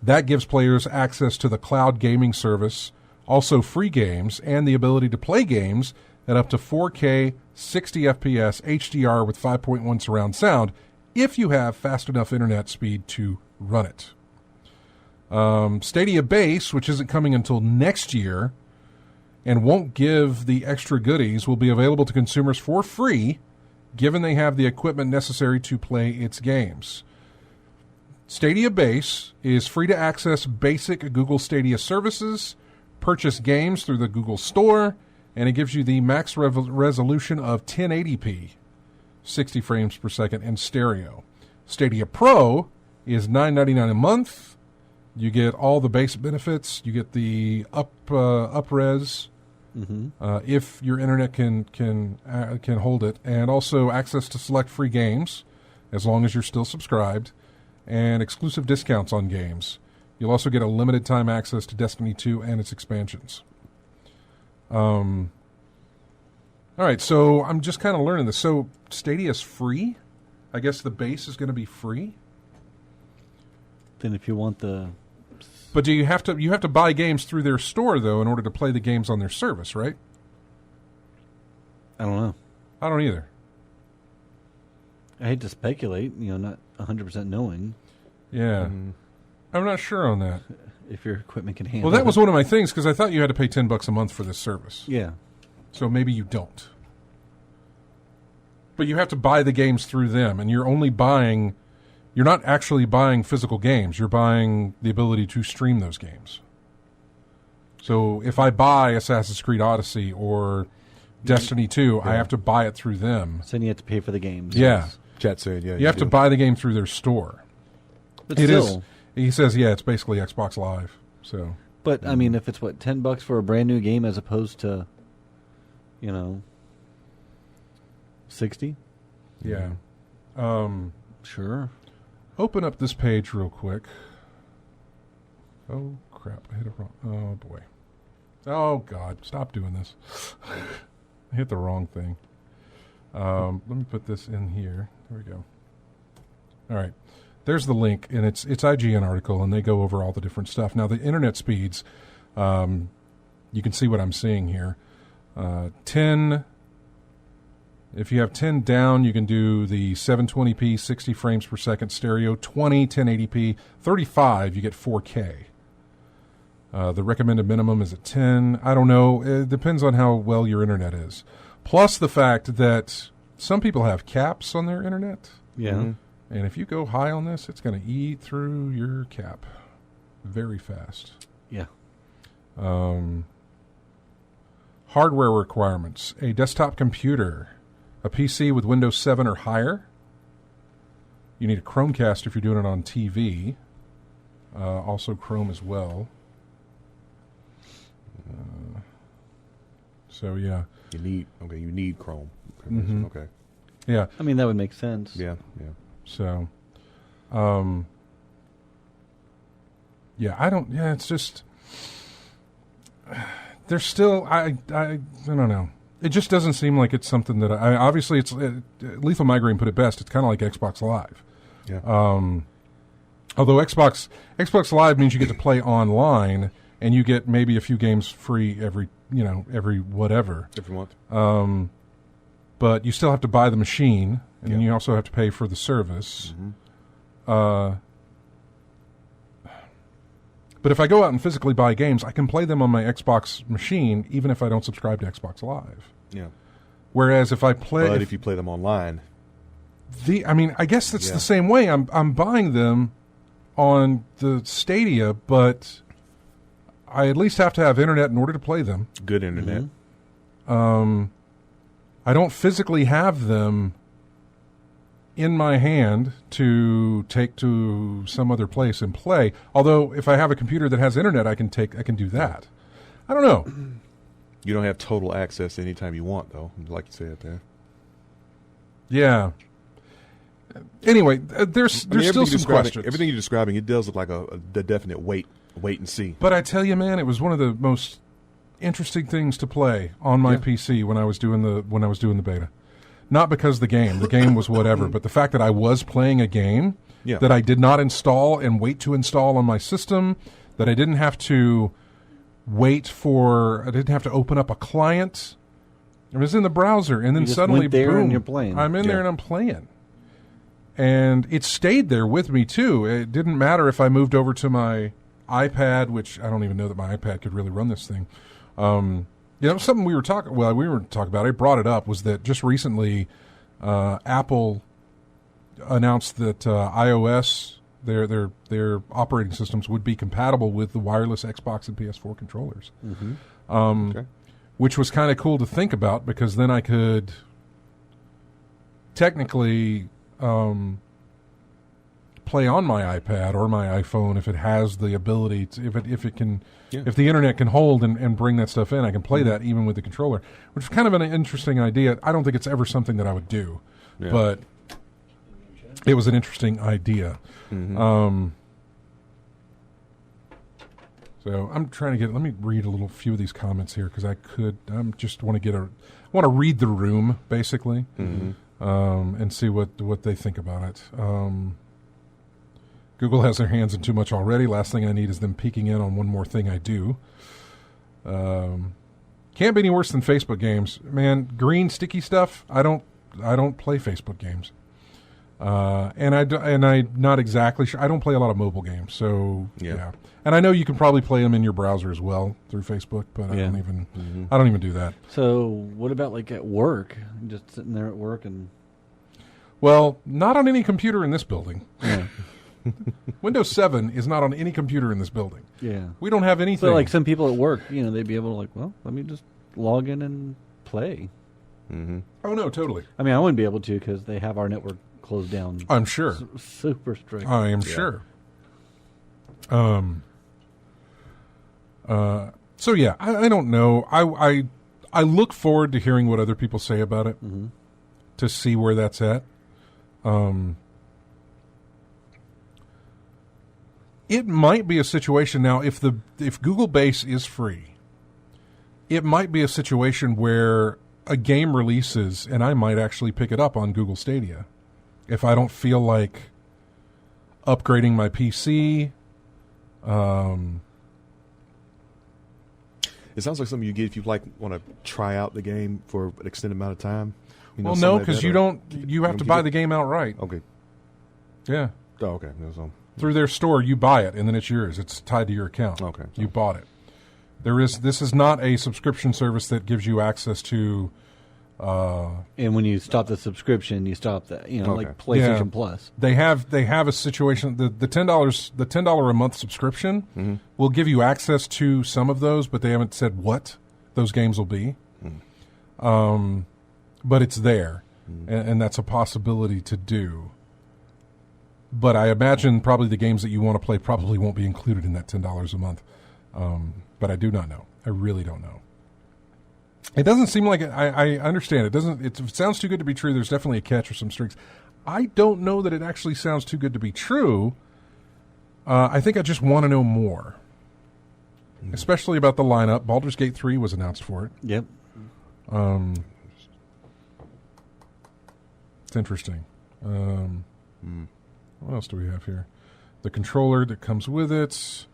That gives players access to the cloud gaming service, also free games, and the ability to play games at up to 4K, 60 FPS, HDR with 5.1 surround sound if you have fast enough internet speed to run it. Stadia Base, which isn't coming until next year and won't give the extra goodies, will be available to consumers for free, given they have the equipment necessary to play its games. Stadia Base is free to access basic Google Stadia services, purchase games through the Google Store, and it gives you the max resolution of 1080p, 60 frames per second in stereo. Stadia Pro is $9.99 a month. You get all the base benefits. You get the up-res if your internet can hold it, and also access to select free games as long as you're still subscribed, and exclusive discounts on games. You'll also get a limited time access to Destiny 2 and its expansions. All right, so I'm just kind of learning this. So Stadia is free? I guess the base is going to be free? Then if you want the... But do you have to buy games through their store, though, in order to play the games on their service, right? I don't know. I don't either. I hate to speculate, not 100% knowing. Yeah. I'm not sure on that. If your equipment can handle it. Well, that was one of my things, because I thought you had to pay $10 a month for this service. Yeah. So maybe you don't. But you have to buy the games through them, and you're not actually buying physical games. You're buying the ability to stream those games. So if I buy Assassin's Creed Odyssey or Destiny 2, I have to buy it through them. So then you have to pay for the games. Yeah. Yes. Chat said, yeah. You have to buy the game through their store. But still. He says, it's basically Xbox Live. So, but I mean, if it's $10 for a brand new game as opposed to, 60. Yeah. Sure. Open up this page real quick. Oh crap! I hit it wrong. Oh boy. Oh God! Stop doing this. I hit the wrong thing. Let me put this in here. There we go. All right. There's the link, and it's IGN article, and they go over all the different stuff. Now, the internet speeds, you can see what I'm seeing here. 10, if you have 10 down, you can do the 720p, 60 frames per second stereo, 20, 1080p, 35, you get 4K. The recommended minimum is at 10. I don't know. It depends on how well your internet is. Plus the fact that some people have caps on their internet. Yeah. Mm-hmm. And if you go high on this, it's going to eat through your cap very fast. Yeah. Hardware requirements. A desktop computer. A PC with Windows 7 or higher. You need a Chromecast if you're doing it on TV. Also Chrome as well. So, yeah. You need Chrome. Mm-hmm. Okay. Yeah. I mean, that would make sense. Yeah. So, it's just, there's still, I don't know. It just doesn't seem like it's something that obviously it's, Lethal Migraine put it best. It's kind of like Xbox Live. Yeah. Although Xbox Live means you get to play online and you get maybe a few games free every whatever. Every month. but you still have to buy the machine, and then you also have to pay for the service. But if I go out and physically buy games, I can play them on my Xbox machine, even if I don't subscribe to Xbox Live. Yeah. Whereas if I play, but if you play them online, I guess it's the same way. I'm buying them on the Stadia, but I at least have to have internet in order to play them. Good internet. I don't physically have them in my hand to take to some other place and play. Although if I have a computer that has internet, I can do that. I don't know. You don't have total access anytime you want, though, like you said there. Yeah. Anyway, there's still some questions. Everything you're describing, it does look like a definite wait and see. But I tell you, man, it was one of the most interesting things to play on my PC when I was doing the beta. Not because the game was whatever, but the fact that I was playing a game that I did not install and wait to install on my system, that I didn't have to I didn't have to open up a client. It was in the browser, and then suddenly, boom, and you're playing. I'm in there and I'm playing. And it stayed there with me, too. It didn't matter if I moved over to my iPad, which I don't even know that my iPad could really run this thing. Something we were talking about, I brought it up, was that just recently Apple announced that iOS, their operating systems would be compatible with the wireless Xbox and PS4 controllers. Which was kind of cool to think about, because then I could technically play on my iPad or my iPhone if it has the ability to, if the internet can hold and bring that stuff in, I can play that even with the controller, which is kind of an interesting idea. I don't think it's ever something that I would do, but it was an interesting idea. So I'm trying to let me read a few of these comments here, because I just want to read the room basically, and see what they think about it. Google has their hands in too much already. Last thing I need is them peeking in on one more thing I do. Can't be any worse than Facebook games, man. Green sticky stuff. I don't play Facebook games, and I'm not exactly sure. I don't play a lot of mobile games, so yeah. And I know you can probably play them in your browser as well through Facebook, but I don't even do that. So what about like at work? Just sitting there at work and. Well, not on any computer in this building. Yeah. Windows 7 is not on any computer in this building. Yeah. We don't have anything. So like some people at work, they'd be able to let me just log in and play. Oh, no, totally. I mean, I wouldn't be able to because they have our network closed down. I'm sure. Super strict. I am sure. So yeah, I don't know. I look forward to hearing what other people say about it, to see where that's at. It might be a situation now, if Google Base is free, it might be a situation where a game releases and I might actually pick it up on Google Stadia if I don't feel like upgrading my PC. It sounds like something you get if you want to try out the game for an extended amount of time. Well, no, because you have to buy the game outright. Okay. Yeah. Oh, okay. Through their store, you buy it, and then it's yours. It's tied to your account. Okay. You bought it. This is not a subscription service that gives you access to. And when you stop the subscription, you stop that. Like PlayStation Plus. They have a situation. The $10 a month subscription will give you access to some of those, but they haven't said what those games will be. But it's there, and that's a possibility to do. But I imagine probably the games that you want to play probably won't be included in that $10 a month. But I do not know. I really don't know. It doesn't seem like I understand. It doesn't. It sounds too good to be true. There's definitely a catch or some strings. I don't know that it actually sounds too good to be true. I think I just want to know more, especially about the lineup. Baldur's Gate 3 was announced for it. Yep. It's interesting. What else do we have here? The controller that comes with it.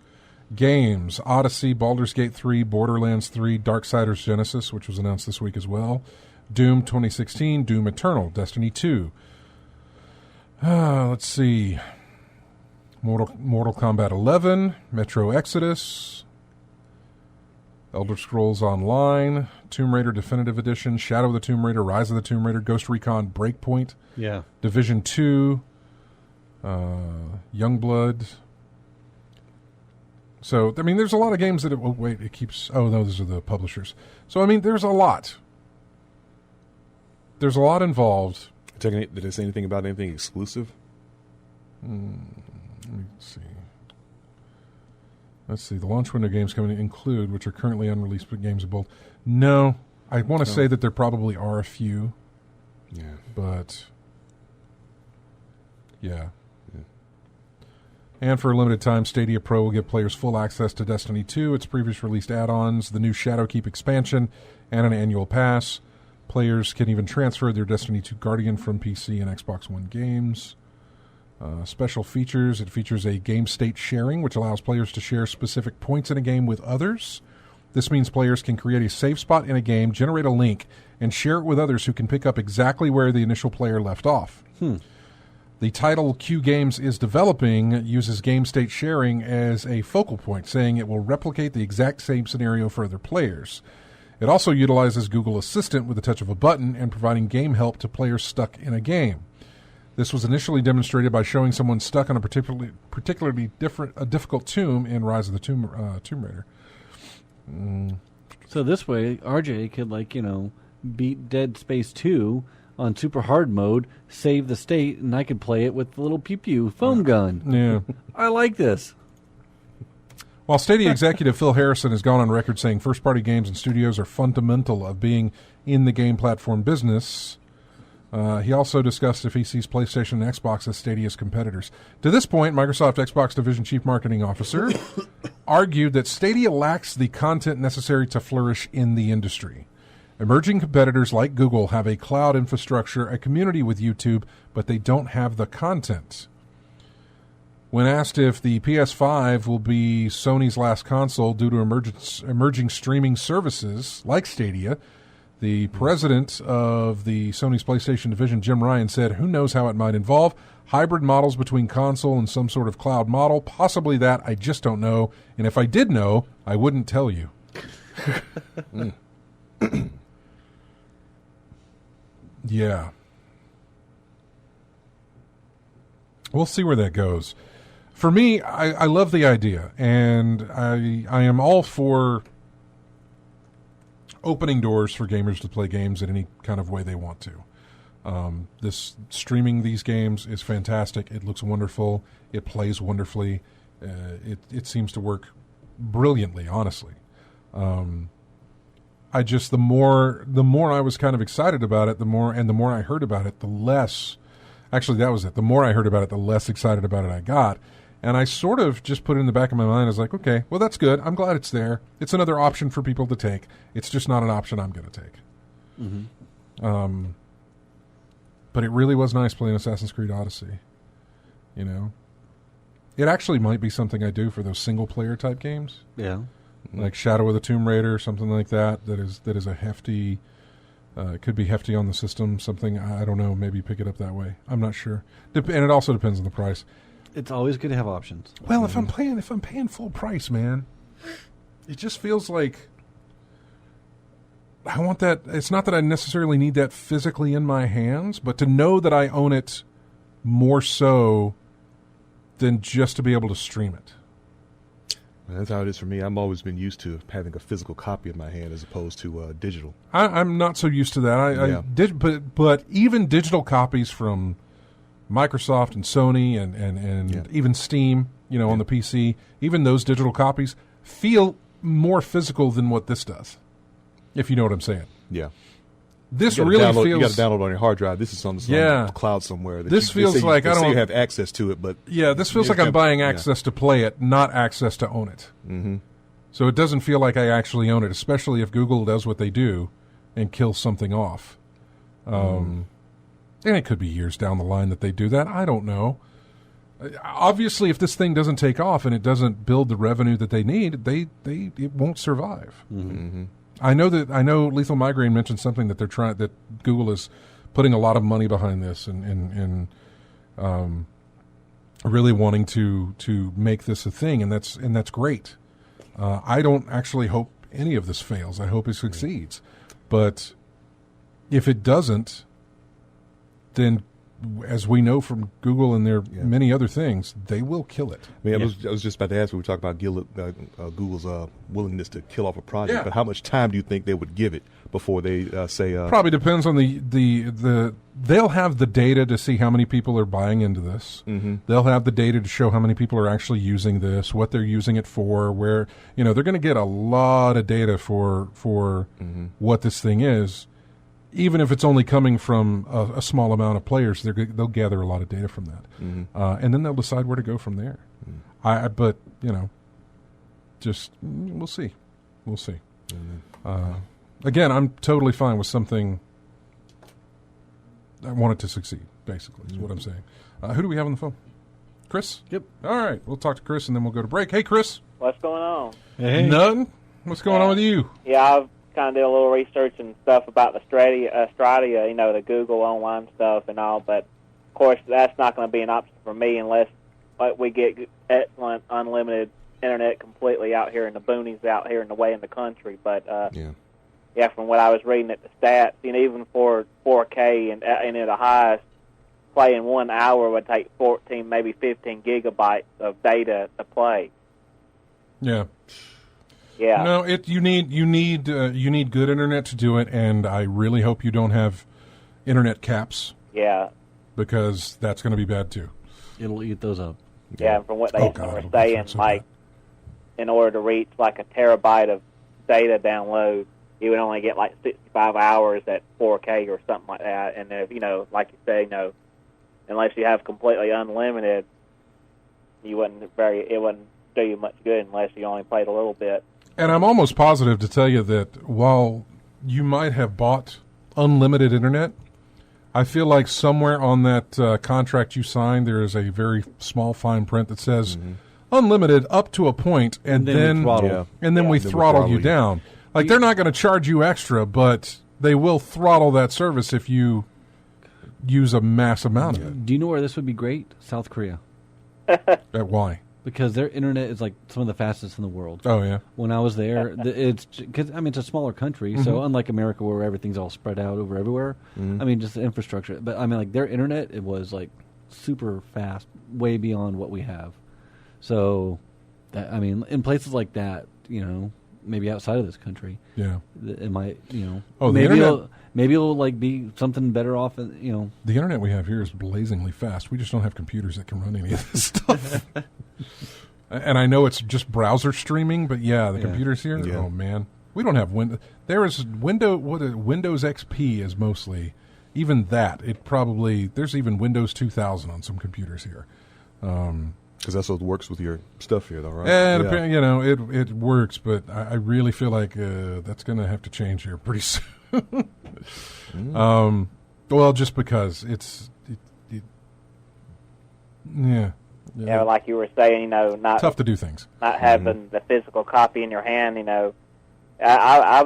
Games, Odyssey, Baldur's Gate 3, Borderlands 3, Darksiders Genesis, which was announced this week as well. Doom 2016, Doom Eternal, Destiny 2. Let's see. Mortal Kombat 11, Metro Exodus, Elder Scrolls Online, Tomb Raider Definitive Edition, Shadow of the Tomb Raider, Rise of the Tomb Raider, Ghost Recon Breakpoint, Division 2, Youngblood. So, I mean, there's a lot of games that it keeps... Oh, no, those are the publishers. So, I mean, there's a lot. There's a lot involved. Did they say anything about anything exclusive? Let me see. Let's see. The launch window games coming to include, which are currently unreleased games of both. No. I want to say that there probably are a few. Yeah. But, yeah. And for a limited time, Stadia Pro will give players full access to Destiny 2, its previous released add-ons, the new Shadowkeep expansion, and an annual pass. Players can even transfer their Destiny 2 Guardian from PC and Xbox One games. Special features. It features a game state sharing, which allows players to share specific points in a game with others. This means players can create a save spot in a game, generate a link, and share it with others who can pick up exactly where the initial player left off. The title Q Games is developing uses game state sharing as a focal point, saying it will replicate the exact same scenario for other players. It also utilizes Google Assistant with the touch of a button and providing game help to players stuck in a game. This was initially demonstrated by showing someone stuck on a particularly difficult tomb in Rise of the Tomb Raider. So this way, RJ could, beat Dead Space 2 on super hard mode, save the state, and I could play it with the little pew-pew foam gun. Yeah. I like this. While Stadia executive Phil Harrison has gone on record saying first-party games and studios are fundamental of being in the game platform business, he also discussed if he sees PlayStation and Xbox as Stadia's competitors. To this point, Microsoft Xbox Division Chief Marketing Officer argued that Stadia lacks the content necessary to flourish in the industry. Emerging competitors like Google have a cloud infrastructure, a community with YouTube, but they don't have the content. When asked if the PS5 will be Sony's last console due to emerging streaming services like Stadia, the president of the Sony's PlayStation division, Jim Ryan, said, "Who knows how it might involve? Hybrid models between console and some sort of cloud model. Possibly that. I just don't know. And if I did know, I wouldn't tell you." Yeah. We'll see where that goes. For me, I love the idea, and I am all for opening doors for gamers to play games in any kind of way they want to. This streaming these games is fantastic. It looks wonderful. It plays wonderfully. It seems to work brilliantly, honestly. The more I was kind of excited about it, the more I heard about it, the less. Actually, that was it. The more I heard about it, the less excited about it I got. And I sort of just put it in the back of my mind. I was like, okay, well, that's good. I'm glad it's there. It's another option for people to take. It's just not an option I'm going to take. Mm-hmm. But it really was nice playing Assassin's Creed Odyssey. It actually might be something I do for those single-player type games. Yeah. Like Shadow of the Tomb Raider, something like that. That is a hefty... it could be hefty on the system. Something, I don't know, maybe pick it up that way. I'm not sure. And it also depends on the price. It's always good to have options. Well, if I'm paying full price, man, it just feels like I want that. It's not that I necessarily need that physically in my hands, but to know that I own it more so than just to be able to stream it. That's how it is for me. I've always been used to having a physical copy in my hand as opposed to digital. I'm not so used to that. But even digital copies from Microsoft and Sony and even Steam, on the PC, even those digital copies feel more physical than what this does, if you know what I'm saying. Yeah. This really feels... You got to download on your hard drive. This is on the cloud somewhere. This feels like I don't... you have access to it, but... Yeah, this feels like I'm buying access to play it, not access to own it. Mm-hmm. So it doesn't feel like I actually own it, especially if Google does what they do and kills something off. And it could be years down the line that they do that. I don't know. Obviously, if this thing doesn't take off and it doesn't build the revenue that they need, it won't survive. Mm-hmm. I know Lethal Migraine mentioned something that that Google is putting a lot of money behind this and really wanting to make this a thing, and that's great. I don't actually hope any of this fails. I hope it succeeds. But if it doesn't, then as we know from Google and their many other things, they will kill it. I mean, I was just about to ask, we were talking about Google's willingness to kill off a project, but how much time do you think they would give it before they say... Probably depends on they'll have the data to see how many people are buying into this. Mm-hmm. They'll have the data to show how many people are actually using this, what they're using it for, where, they're going to get a lot of data for what this thing is. Even if it's only coming from a small amount of players, they'll gather a lot of data from that, and then they'll decide where to go from there. But just we'll see. Again, I'm totally fine with something. I want it to succeed. Basically, is what I'm saying. Who do we have on the phone? Chris. Yep. All right, we'll talk to Chris and then we'll go to break. Hey, Chris. What's going on? Hey. Nothing. What's going on with you? Yeah, I've kind of did a little research and stuff about the Stradia, the Google online stuff and all, but of course that's not going to be an option for me unless we get excellent unlimited internet completely out here in the boonies, out here in the way in the country. But from what I was reading at the stats, even for 4K and at the highest, playing 1 hour would take 14, maybe 15 gigabytes of data to play. Yeah. Yeah. No, you need good internet to do it, and I really hope you don't have internet caps. Yeah. Because that's going to be bad too. It'll eat those up. Yeah, and from what they were saying, in order to reach a terabyte of data download, you would only get 65 hours at 4K or something like that. And if like you say, unless you have completely unlimited, it wouldn't do you much good unless you only played a little bit. And I'm almost positive to tell you that while you might have bought unlimited internet, I feel like somewhere on that contract you signed, there is a very small fine print that says unlimited up to a point, and then we throttle you down. They're not going to charge you extra, but they will throttle that service if you use a mass amount of it. Do you know where this would be great? South Korea. Why? Because their internet is some of the fastest in the world. Oh, yeah. When I was there, it's a smaller country, so unlike America where everything's all spread out over everywhere, just the infrastructure. But their internet, it was super fast, way beyond what we have. So, in places like that, maybe outside of this country, it might, maybe it'll be something better off. The internet we have here is blazingly fast. We just don't have computers that can run any of this stuff. And I know it's just browser streaming, but the computers here. Yeah. Oh man, we don't have Windows. There is Windows XP is mostly. Even that, there's even Windows 2000 on some computers here. Because that's what works with your stuff here, though, right? It works, but I really feel like that's going to have to change here pretty soon. Well, just because Yeah, like you were saying, not tough to do things. Not having the physical copy in your hand, I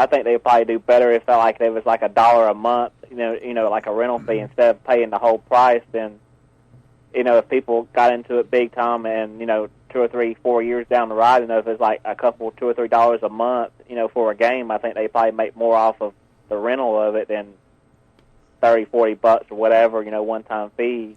think they'd probably do better if it felt like there was $1 a month, like a rental fee instead of paying the whole price. Then, if people got into it big time and 2 or 3, 4 years down the road, if it's a couple, $2 or $3 a month, for a game, I think they probably make more off of the rental of it than $30, $40 or whatever, one-time fee.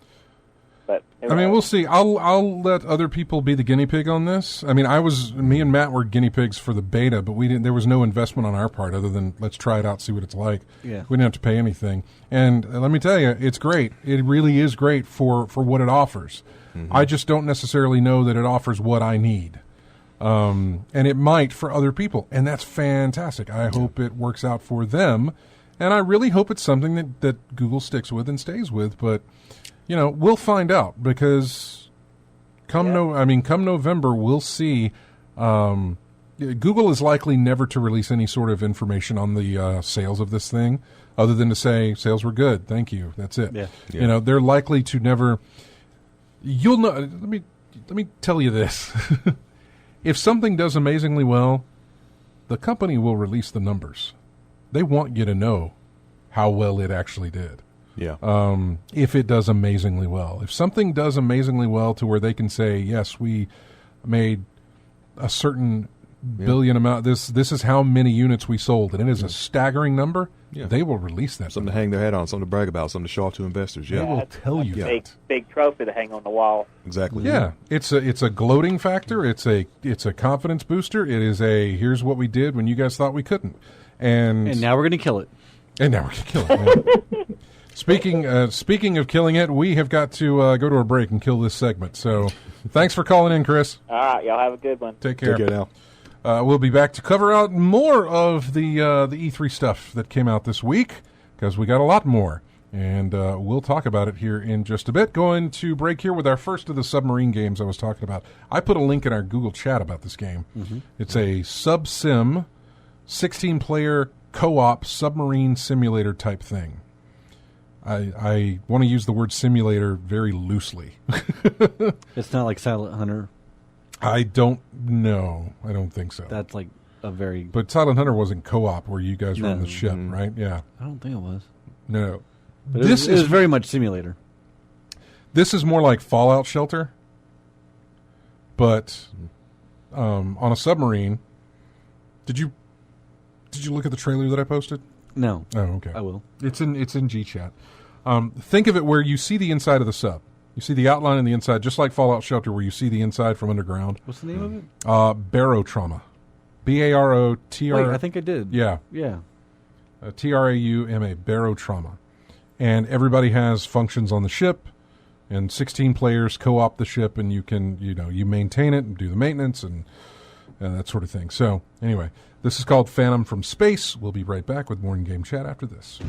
But we'll see. I'll let other people be the guinea pig on this. Me and Matt were guinea pigs for the beta, but there was no investment on our part other than let's try it out, see what it's like. Yeah. We didn't have to pay anything. And let me tell you, it's great. It really is great for what it offers. I just don't necessarily know that it offers what I need. And it might for other people, and that's fantastic. I hope it works out for them, and I really hope it's something that Google sticks with and stays with, but we'll find out because come November, we'll see. Google is likely never to release any sort of information on the sales of this thing, other than to say sales were good. Thank you. That's it. Yeah. They're likely to never. You'll know. Let me tell you this: if something does amazingly well, the company will release the numbers. They want you to know how well it actually did. Yeah. If it does amazingly well. If something does amazingly well to where they can say, yes, we made a certain billion amount, this is how many units we sold, and it is a staggering number, they will release that. Something to hang their head on, something to brag about, something to show off to investors. Yeah. They will tell you that. Big trophy to hang on the wall. Exactly. Yeah. It's a gloating factor. It's a confidence booster. It is a, here's what we did when you guys thought we couldn't. And now we're going to kill it. And now we're going to kill it. Yeah. Speaking of killing it, we have got to go to a break and kill this segment. So thanks for calling in, Chris. All right, y'all have a good one. Take care. Take care now. We'll be back to cover out more of the E3 stuff that came out this week, because we got a lot more. And we'll talk about it here in just a bit. Going to break here with our first of the submarine games I was talking about. I put a link in our Google chat about this game. Mm-hmm. It's a sub-sim, 16-player co-op submarine simulator type thing. I want to use the word simulator very loosely. It's not like Silent Hunter. I don't know. I don't think so. That's like a very... But Silent Hunter wasn't co-op where you guys were on the ship, right? Yeah. I don't think it was. No. But it was very much simulator. This is more like Fallout Shelter, but on a submarine. Did you look at the trailer that I posted? No. Oh, okay. I will. It's in GChat. Think of it where you see the inside of the sub. You see the outline on the inside, just like Fallout Shelter, where you see the inside from underground. What's the name of it? Barotrauma. Barotr. Wait, I think I did. Yeah. Yeah. Trauma. Barotrauma. And everybody has functions on the ship, and 16 players co-op the ship, and you can, you maintain it and do the maintenance and that sort of thing. So, anyway, this is called Phantom from Space. We'll be right back with more in-game chat after this.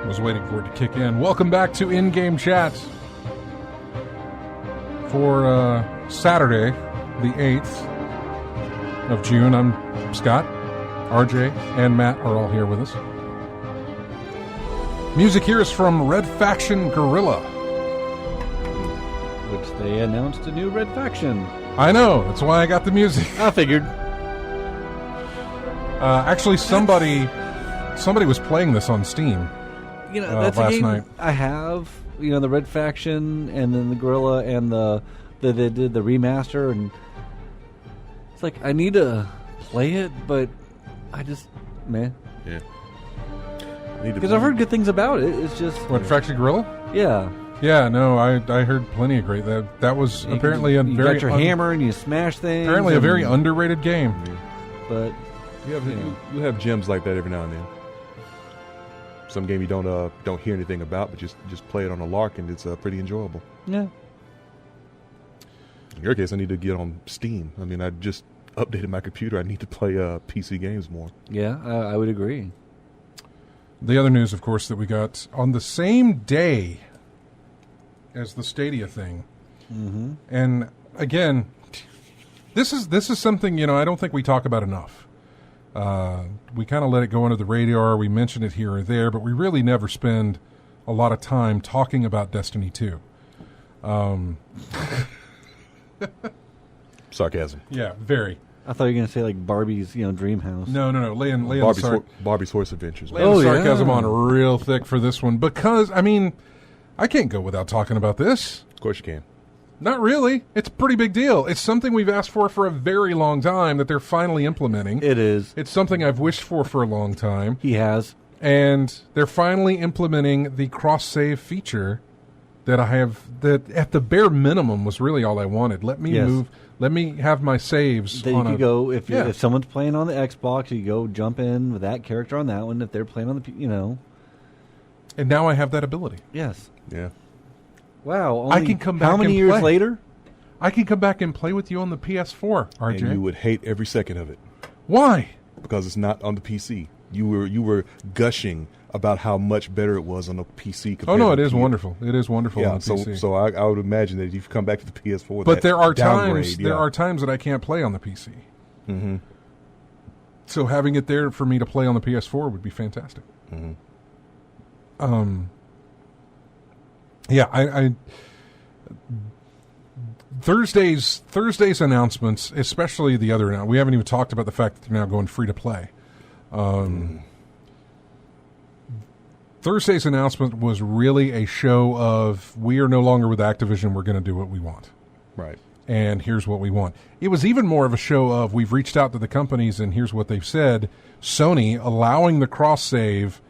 Was waiting for it to kick in. Welcome back to In-Game Chat for Saturday, the 8th of June. I'm Scott, RJ, and Matt are all here with us. Music here is from Red Faction Guerrilla. Which they announced a new Red Faction. I know, that's why I got the music. I figured. Actually, somebody was playing this on Steam. That's last a game night. I have. The Red Faction, and then the Guerrilla, and they did the remaster, and it's like I need to play it, but I just Yeah. because I've heard good things about it. It's just What, Faction Guerrilla? yeah. Yeah, no, I heard plenty of great. That was apparently a you very got your hammer and you smash things. Apparently a very underrated game. But you have gems like that every now and then. Some game you don't hear anything about, but just play it on a lark, and it's pretty enjoyable. Yeah. In your case, I need to get on Steam. I mean, I just updated my computer. I need to play PC games more. Yeah, I would agree. The other news, of course, that we got on the same day as the Stadia thing, and again, this is something I don't think we talk about enough. We kind of let it go under the radar. We mention it here or there, but we really never spend a lot of time talking about Destiny 2. Sarcasm. Yeah, very. I thought you were going to say like Barbie's, Dream House. No. Laying Barbie's Horse Adventures. Laying the sarcasm on real thick for this one because, I can't go without talking about this. Of course you can. Not really. It's a pretty big deal. It's something we've asked for a very long time that they're finally implementing. It is. It's something I've wished for a long time. He has. And they're finally implementing the cross-save feature that that at the bare minimum was really all I wanted. Let me have my saves. Then you could go, if someone's playing on the Xbox, you go jump in with that character on that one. If they're playing on the, And now I have that ability. Yes. Yeah. Wow. I can come back. How many years later? I can come back and play with you on the PS4, RJ. And you would hate every second of it. Why? Because it's not on the PC. You were gushing about how much better it was on the PC. Oh no, it is wonderful. It is wonderful on the PC. So I would imagine that if you come back to the PS4, but there are times that I can't play on the PC. Mm-hmm. So having it there for me to play on the PS4 would be fantastic. Mm-hmm. Yeah, I Thursday's announcements, especially the other. We haven't even talked about the fact that they're now going free to play. Thursday's announcement was really a show of we are no longer with Activision. We're going to do what we want. Right. And here's what we want. It was even more of a show of we've reached out to the companies and here's what they've said. Sony allowing the cross save,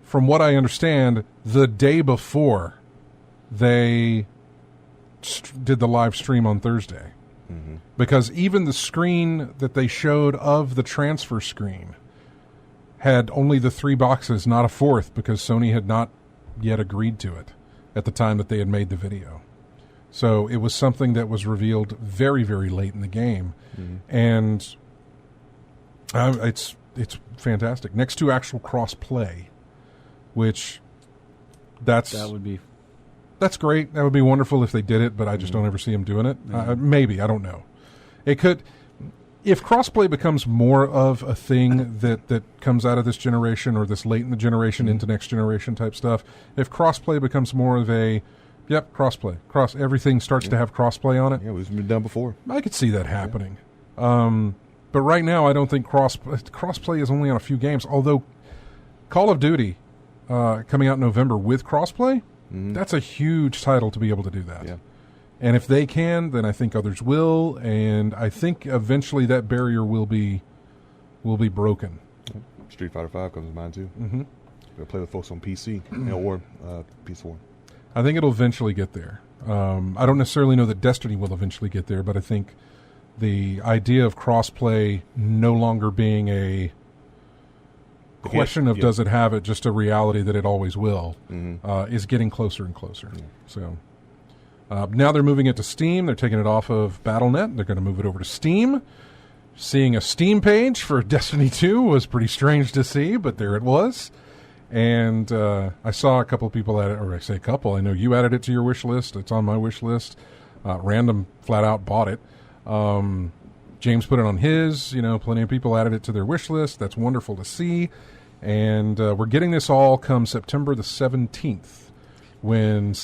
from what I understand, the day before they did the live stream on Thursday. Mm-hmm. Because even the screen that they showed of the transfer screen had only the 3 boxes, not a 4th, because Sony had not yet agreed to it at the time that they had made the video. So it was something that was revealed very, very late in the game. Mm-hmm. And it's fantastic. Next to actual cross-play, which that's great. That would be wonderful if they did it, but I just don't ever see them doing it. Maybe. I don't know. It could... If crossplay becomes more of a thing that comes out of this generation or this late in the generation into next generation type stuff, if crossplay becomes more of a, crossplay, everything starts to have crossplay on it. Yeah, it's been done before. I could see that happening. But right now, I don't think crossplay is only on a few games. Although Call of Duty coming out in November with crossplay, that's a huge title to be able to do that. Yeah. And if they can, then I think others will, and I think eventually that barrier will be broken. Street Fighter V comes to mind too. Mm-hmm. We'll play with folks on PC or PS4. I think it'll eventually get there. I don't necessarily know that Destiny will eventually get there, but I think the idea of crossplay no longer being a question of does it have it, just a reality that it always will, is getting closer and closer. Yeah. So. Now they're moving it to Steam. They're taking it off of Battle.net. They're going to move it over to Steam. Seeing a Steam page for Destiny 2 was pretty strange to see, but there it was. And I saw a couple of people add it, or I say a couple. I know you added it to your wish list. It's on my wish list. Random flat out bought it. James put it on his. Plenty of people added it to their wish list. That's wonderful to see. And we're getting this all come September the 17th. When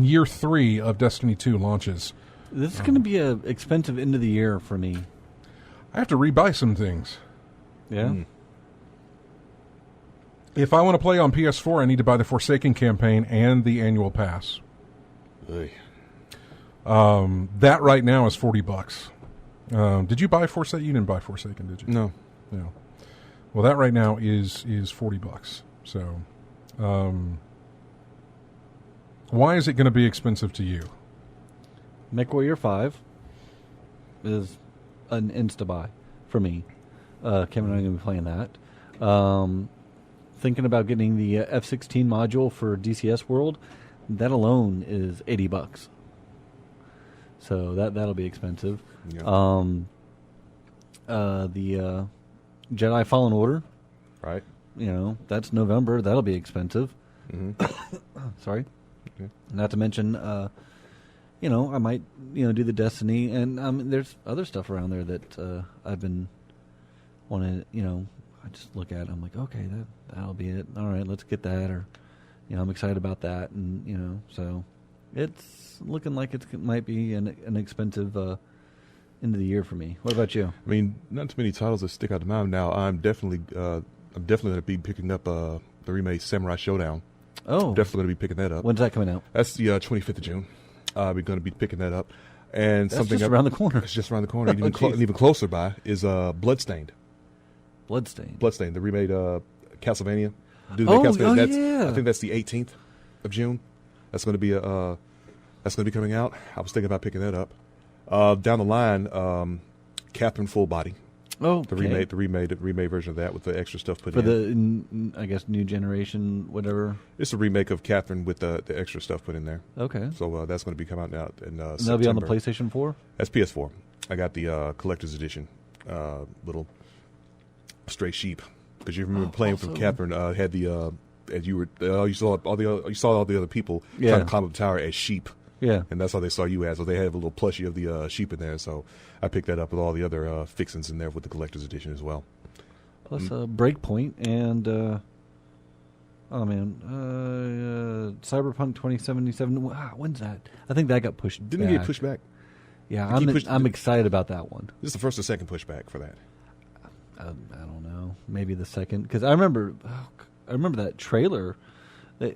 year 3 of Destiny 2 launches. This is going to be an expensive end of the year for me. I have to rebuy some things. Yeah. If I want to play on PS4, I need to buy the Forsaken campaign and the annual pass. That right now is $40. Did you buy Forsaken? You didn't buy Forsaken, did you? No. Well, that right now is $40. So, Why is it going to be expensive to you? MechWarrior 5 is an insta-buy for me. Kevin and I are going to be playing that. Thinking about getting the F-16 module for DCS World. That alone is $80. So that'll be expensive. Yeah. The Jedi Fallen Order. Right. That's November. That'll be expensive. Mm-hmm. Sorry. Okay. Not to mention, I might, do the Destiny, and there's other stuff around there that I've been wanting. I just look at it. I'm like, okay, that'll be it. All right, let's get that. Or, I'm excited about that, and so it's looking like it might be an expensive end of the year for me. What about you? I mean, not too many titles that stick out to mind now. I'm definitely going to be picking up the remake Samurai Showdown. Oh, Definitely going to be picking that up. When's that coming out? That's the 25th of June. We're going to be picking that up. And That's something just around the corner. It's just around the corner. Even closer by is Bloodstained. Bloodstained, the remade Castlevania. Yeah. I think that's the 18th of June. That's going to be coming out. I was thinking about picking that up. Down the line, Catherine Full Body. Oh, the remade version of that with the extra stuff put for in. the I guess new generation whatever. It's a remake of Catherine with the extra stuff put in there. Okay. So that's going to be coming out in and September. that'll be on the PlayStation 4? That's PS4. I got the collector's edition, little stray sheep, because you remember playing from Catherine. Had the as you were you saw all the other people trying to climb up the tower as sheep. Yeah, and that's how they saw you as. So they had a little plushie of the sheep in there. So I picked that up with all the other fixings in there with the collector's edition as well. Plus Breakpoint and Cyberpunk 2077. Wow, when's that? I think that got pushed. Didn't back. It get pushed back? Yeah, I'm excited about that one. This is the first or second pushback for that. I don't know. Maybe the second, because I remember that trailer.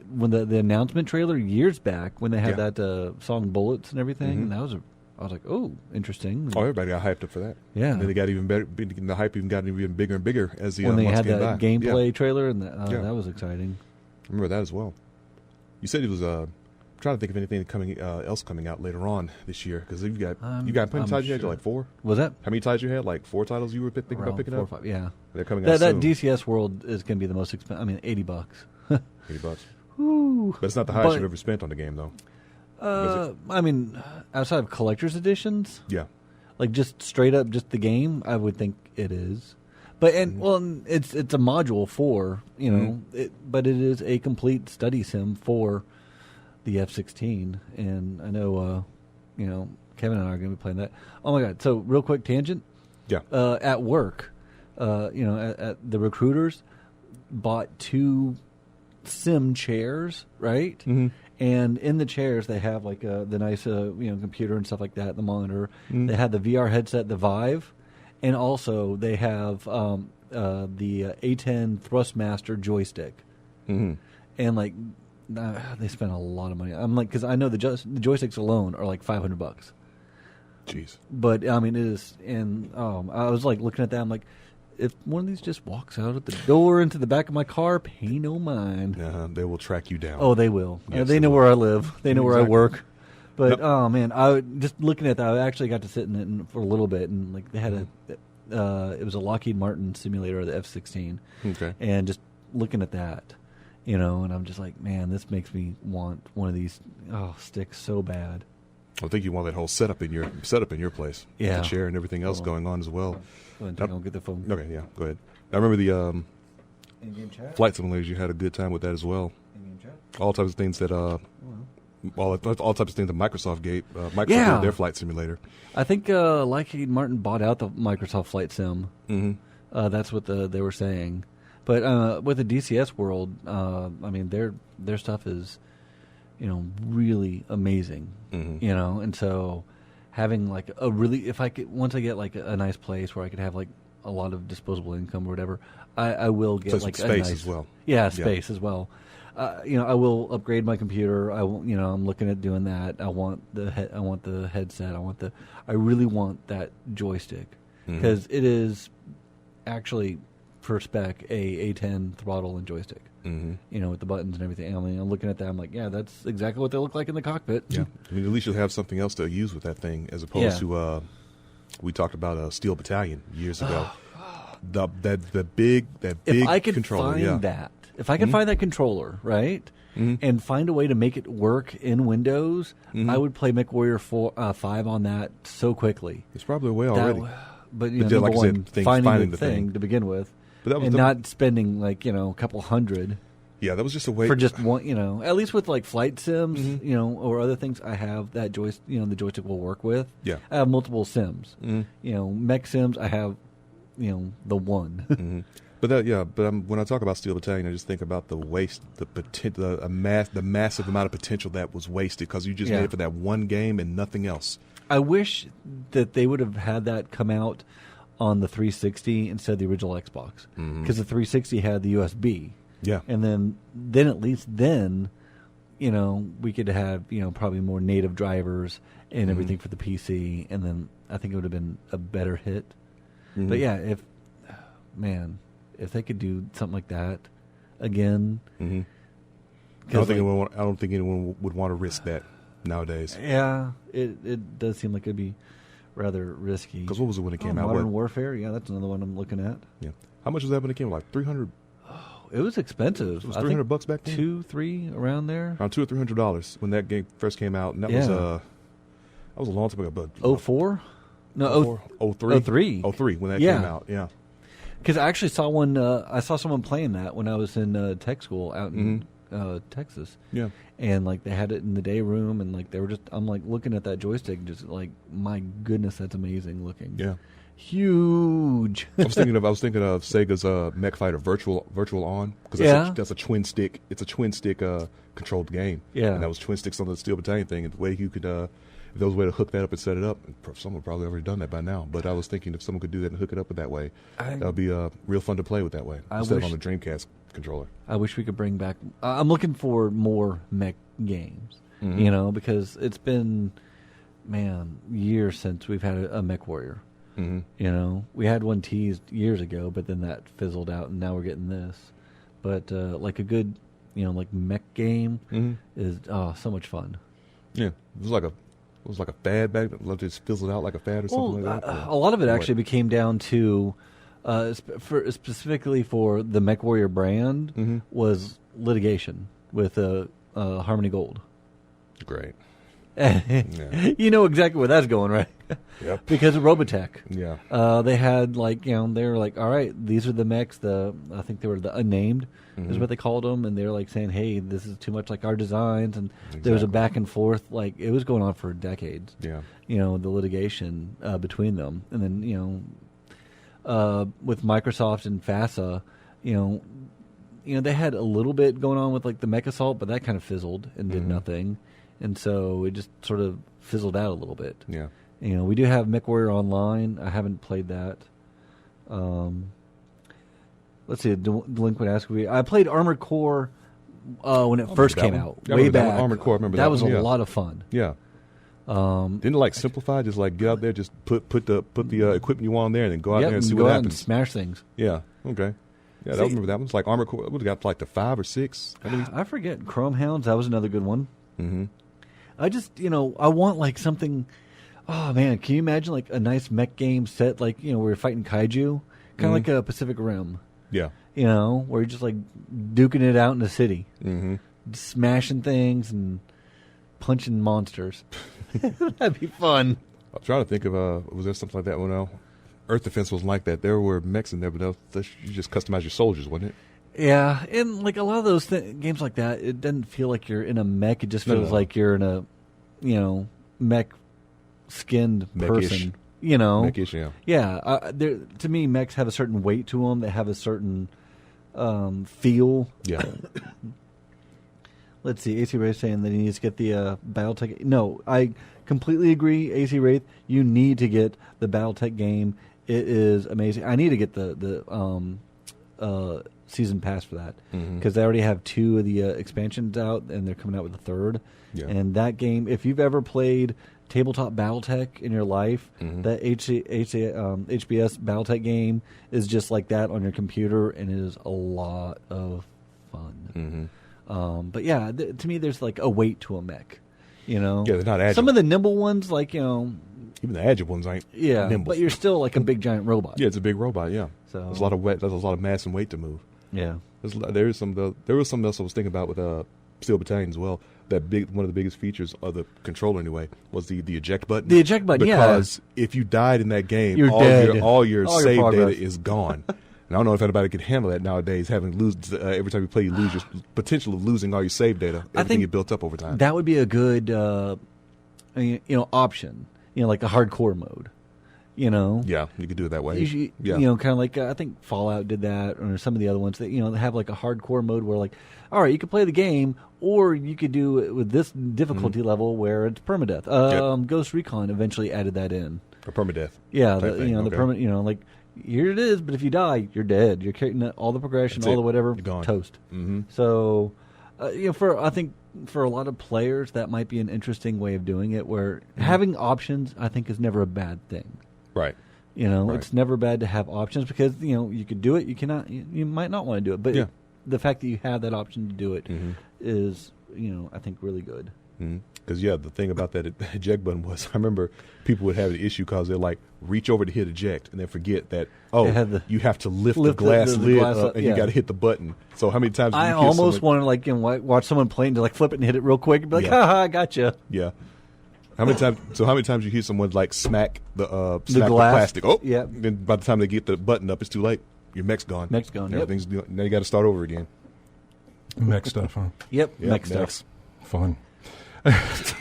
When the announcement trailer years back when they had that song Bullets and everything, and I was like, oh, interesting. Oh, everybody got hyped up for that. Yeah, and then they got even better. The hype even got even bigger and bigger as the when they had came that by. gameplay trailer, and that was exciting. I remember that as well. You said it was I'm trying to think of anything else coming out later on this year, because you got how many titles you had? Like 4? Was that how many titles you had? Like 4 titles you were thinking about picking 4 up? or 5, yeah, they're coming out that soon. DCS World is going to be the most expensive. I mean, $80. $80. Woo. But it's not the highest you've ever spent on the game, though. I mean, outside of collector's editions, like just straight up, just the game, I would think it is. But it's a module for but it is a complete study sim for the F-16, and I know Kevin and I are going to be playing that. Oh my God! So real quick tangent. Yeah. At work, at the recruiters bought 2 sim chairs, right? Mm-hmm. And in the chairs they have like the nice computer and stuff like that, the monitor. Mm-hmm. They had the VR headset, the Vive, and also they have the A10 Thrustmaster joystick. Mm-hmm. And like they spent a lot of money. I'm like, because I know the joysticks alone are like $500. Jeez. But I mean, it is, and I was like looking at that. I'm like, if one of these just walks out at the door into the back of my car, pay no mind. They will track you down. Oh, they will. Yes, they know where I live. They know where I work. But Nope. oh man, I just looking at that. I actually got to sit in it for a little bit, and like they had it was a Lockheed Martin simulator of the F-16. Okay. And just looking at that, and I'm just like, man, this makes me want one of these sticks so bad. I think you want that whole setup in your place. Yeah. The chair and everything else going on as well. Go ahead, I'll get the phone. Okay, yeah, go ahead. I remember the In-game chat? flight simulators. You had a good time with that as well. In-game chat? All types of things that all types of things that Microsoft gave. Microsoft Yeah. did their flight simulator. I think Lockheed Martin bought out the Microsoft Flight Sim. Mm-hmm. That's what they were saying. But with the DCS world, I mean, their stuff is, really amazing. Mm-hmm. And so having like once I get like a nice place where I could have like a lot of disposable income or whatever, I will get like space a nice, as well. Yeah, space as well. I will upgrade my computer. I will, I'm looking at doing that. I want the headset. I really want that joystick because it is actually for spec a A10 throttle and joystick. Mm-hmm. With the buttons and everything. I mean, I'm looking at that. I'm like, yeah, that's exactly what they look like in the cockpit. Yeah, I mean, at least you'll have something else to use with that thing, as opposed to we talked about Steel Battalion years ago. The big if I could controller. find that, if I could find that controller, right, and find a way to make it work in Windows, I would play MechWarrior 5 on that so quickly. It's probably a way already. But But like I said, finding the thing to begin with, but that was and not spending like a couple hundred. Yeah, that was just a way for just one. At least with like flight sims, or other things, I have that the joystick will work with. Yeah, I have multiple sims. Mech sims, I have, the one. But when I talk about Steel Battalion, I just think about the waste, the massive amount of potential that was wasted because you just made it for that one game and nothing else. I wish that they would have had that come out on the 360 instead of the original Xbox, because the 360 had the USB. Yeah, and then at least we could have probably more native drivers and everything for the PC, and then I think it would have been a better hit. But yeah, if they could do something like that again, I don't think anyone would want to risk that nowadays. Yeah, it does seem like it'd be rather risky. Because what was it when it came out? Modern Warfare, yeah, that's another one I'm looking at. Yeah, how much was that when it came out? Like 300. It was expensive. It was $300 back then. $200-$300 around there. Around $200 or $300 when that game first came out, and that was a long time ago. But 04? No, 03. 03 when that came out. Yeah. Because I actually saw one. I saw someone playing that when I was in tech school out in Texas. Yeah. And like they had it in the day room, and like they were just. I'm like looking at that joystick, and just like, my goodness, that's amazing looking. Yeah. Huge. I was thinking of Sega's Mech Fighter Virtual On, because that's a twin stick. It's a twin stick controlled game. Yeah. And that was twin sticks on the Steel Battalion thing. And the way you could, if there was a way to hook that up and set it up, someone probably already done that by now. But I was thinking if someone could do that and hook it up with that way, that would be real fun to play with that way instead of on the Dreamcast controller. I wish we could bring back. I'm looking for more mech games. Because it's been, years since we've had a Mech Warrior. We had one teased years ago, but then that fizzled out, and now we're getting this. But like a good, like mech game is so much fun. Yeah, it was like a fad back then. It just fizzled out like a fad or something like that. A lot of it actually became down to, specifically for the Mech Warrior brand, was litigation with Harmony Gold. Great. You know exactly where that's going, right? Yep. Because of Robotech. Yeah. They had they were like, all right, these are the mechs. I think they were the unnamed is what they called them, and they were like saying, hey, this is too much like our designs, and there was a back and forth, like it was going on for decades. Yeah. The litigation between them, and then with Microsoft and FASA, they had a little bit going on with like the Mech Assault, but that kind of fizzled and did nothing. And so it just sort of fizzled out a little bit. Yeah. We do have MechWarrior Online. I haven't played that. Let's see. Delinquent Ask Me. I played Armored Core when it first came out, way back. Armored Core, I remember that. That was a lot of fun. Yeah. Didn't it like simplify? Just like get out there, just put the equipment you want on there, and then go out there and see what happens. And smash things. Yeah. Okay. Yeah, I remember that one. It's like Armored Core. Would have got like to 5 or 6. I forget. Chrome Hounds. That was another good one. I just, I want like something. Oh man, can you imagine like a nice mech game set like where you're fighting kaiju, kind of like a Pacific Rim. Yeah. Where you're just like duking it out in the city, smashing things and punching monsters. That'd be fun. I'm trying to think of was there something like that when Earth Defense was like that? There were mechs in there, but you just customize your soldiers, wasn't it? Yeah, and like a lot of those games like that, it doesn't feel like you're in a mech. It just feels like you're in a, mech skinned person. Mechish, yeah. Yeah, to me, mechs have a certain weight to them. They have a certain feel. Yeah. Let's see. AC Wraith saying that he needs to get the BattleTech. No, I completely agree. AC Wraith, you need to get the BattleTech game. It is amazing. I need to get the season pass for that because they already have 2 of the expansions out, and they're coming out with a 3rd. Yeah. And that game, if you've ever played tabletop BattleTech in your life, that HBS BattleTech game is just like that on your computer, and it is a lot of fun. But yeah, to me, there's like a weight to a mech. You know, Yeah, they're not agile. Some of the nimble ones, like Even the agile ones ain't nimble. but you're still like a big giant robot. Yeah, it's a big robot. Yeah, So- there's a lot of weight. There's a lot of mass and weight to move. Yeah. There was something else I was thinking about with Steel Battalion as well. One of the biggest features of the controller anyway was the eject button. The eject button, because if you died in that game, You're all dead. all your All your save progress. data is gone. And I don't know if anybody can handle that nowadays. Having every time you play, you lose your potential of losing all your save data. Everything think you built up over time. That would be a good, option. Like a hardcore mode. Yeah, you could do it that way. Yeah. Kind of like I think Fallout did that, or some of the other ones that they have like a hardcore mode where like, all right, you could play the game, or you could do it with this difficulty level where it's permadeath. Ghost Recon eventually added that in. Or permadeath. Yeah, type thing. the Okay. permanent. Like here it is, but if you die, you're dead. You're carrying all the progression, That's all it. the whatever, You're gone. toast. Mm-hmm. So, I think for a lot of players, that might be an interesting way of doing it. Where having options, I think, is never a bad thing. Right. Right. It's never bad to have options because you could do it. You cannot. You might not want to do it, but Yeah. the fact that you have that option to do it is, I think, really good. Because the thing about that eject button was, I remember people would have an issue because they're like reach over to hit eject and then forget that you have to lift the glass the lid glass up up, and yeah. you got to hit the button. So how many times? I did you kill almost someone? want to watch someone play and to flip it and hit it real quick and be like, Yeah. "Ha I gotcha." Yeah. How many times? So how many times you hear someone like smack the glass. plastic? Oh, Yeah. Then by the time they get the button up, it's too late. Your mech's gone. Mech's gone, yep. Everything's now you got to start over again. Mech stuff, huh? Yep, Yep, next mechs. stuff. Fun.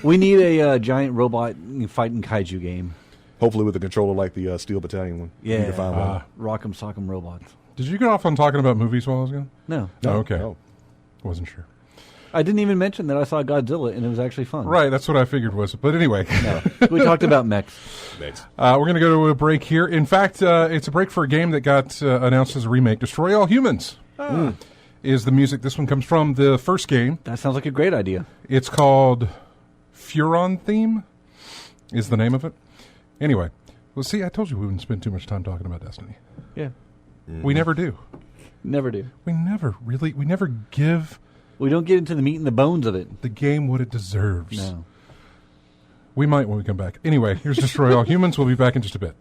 We need a giant robot fighting kaiju game. Hopefully with a controller like the Steel Battalion one. You Yeah, can find one. Rock'em Sock'em robots. Did you get off on talking about movies while I was gone? No, Oh, okay. No. Wasn't sure. I didn't even mention that I saw Godzilla and it was actually fun. Right, that's what I figured was. But anyway, No, we talked about mechs. Next. we're going to go to a break here. In fact, it's a break for a game that got announced as a remake. Destroy All Humans is the music. This one comes from the first game. That sounds like a great idea. It's called Furon Theme is the name of it. Anyway, well, see, I told you we wouldn't spend too much time talking about Destiny. Yeah, We never do. never do. We never give We don't get into the meat and the bones of it. the game what it deserves. No. We might when we come back. Anyway, here's Destroy All Humans. We'll be back in just a bit.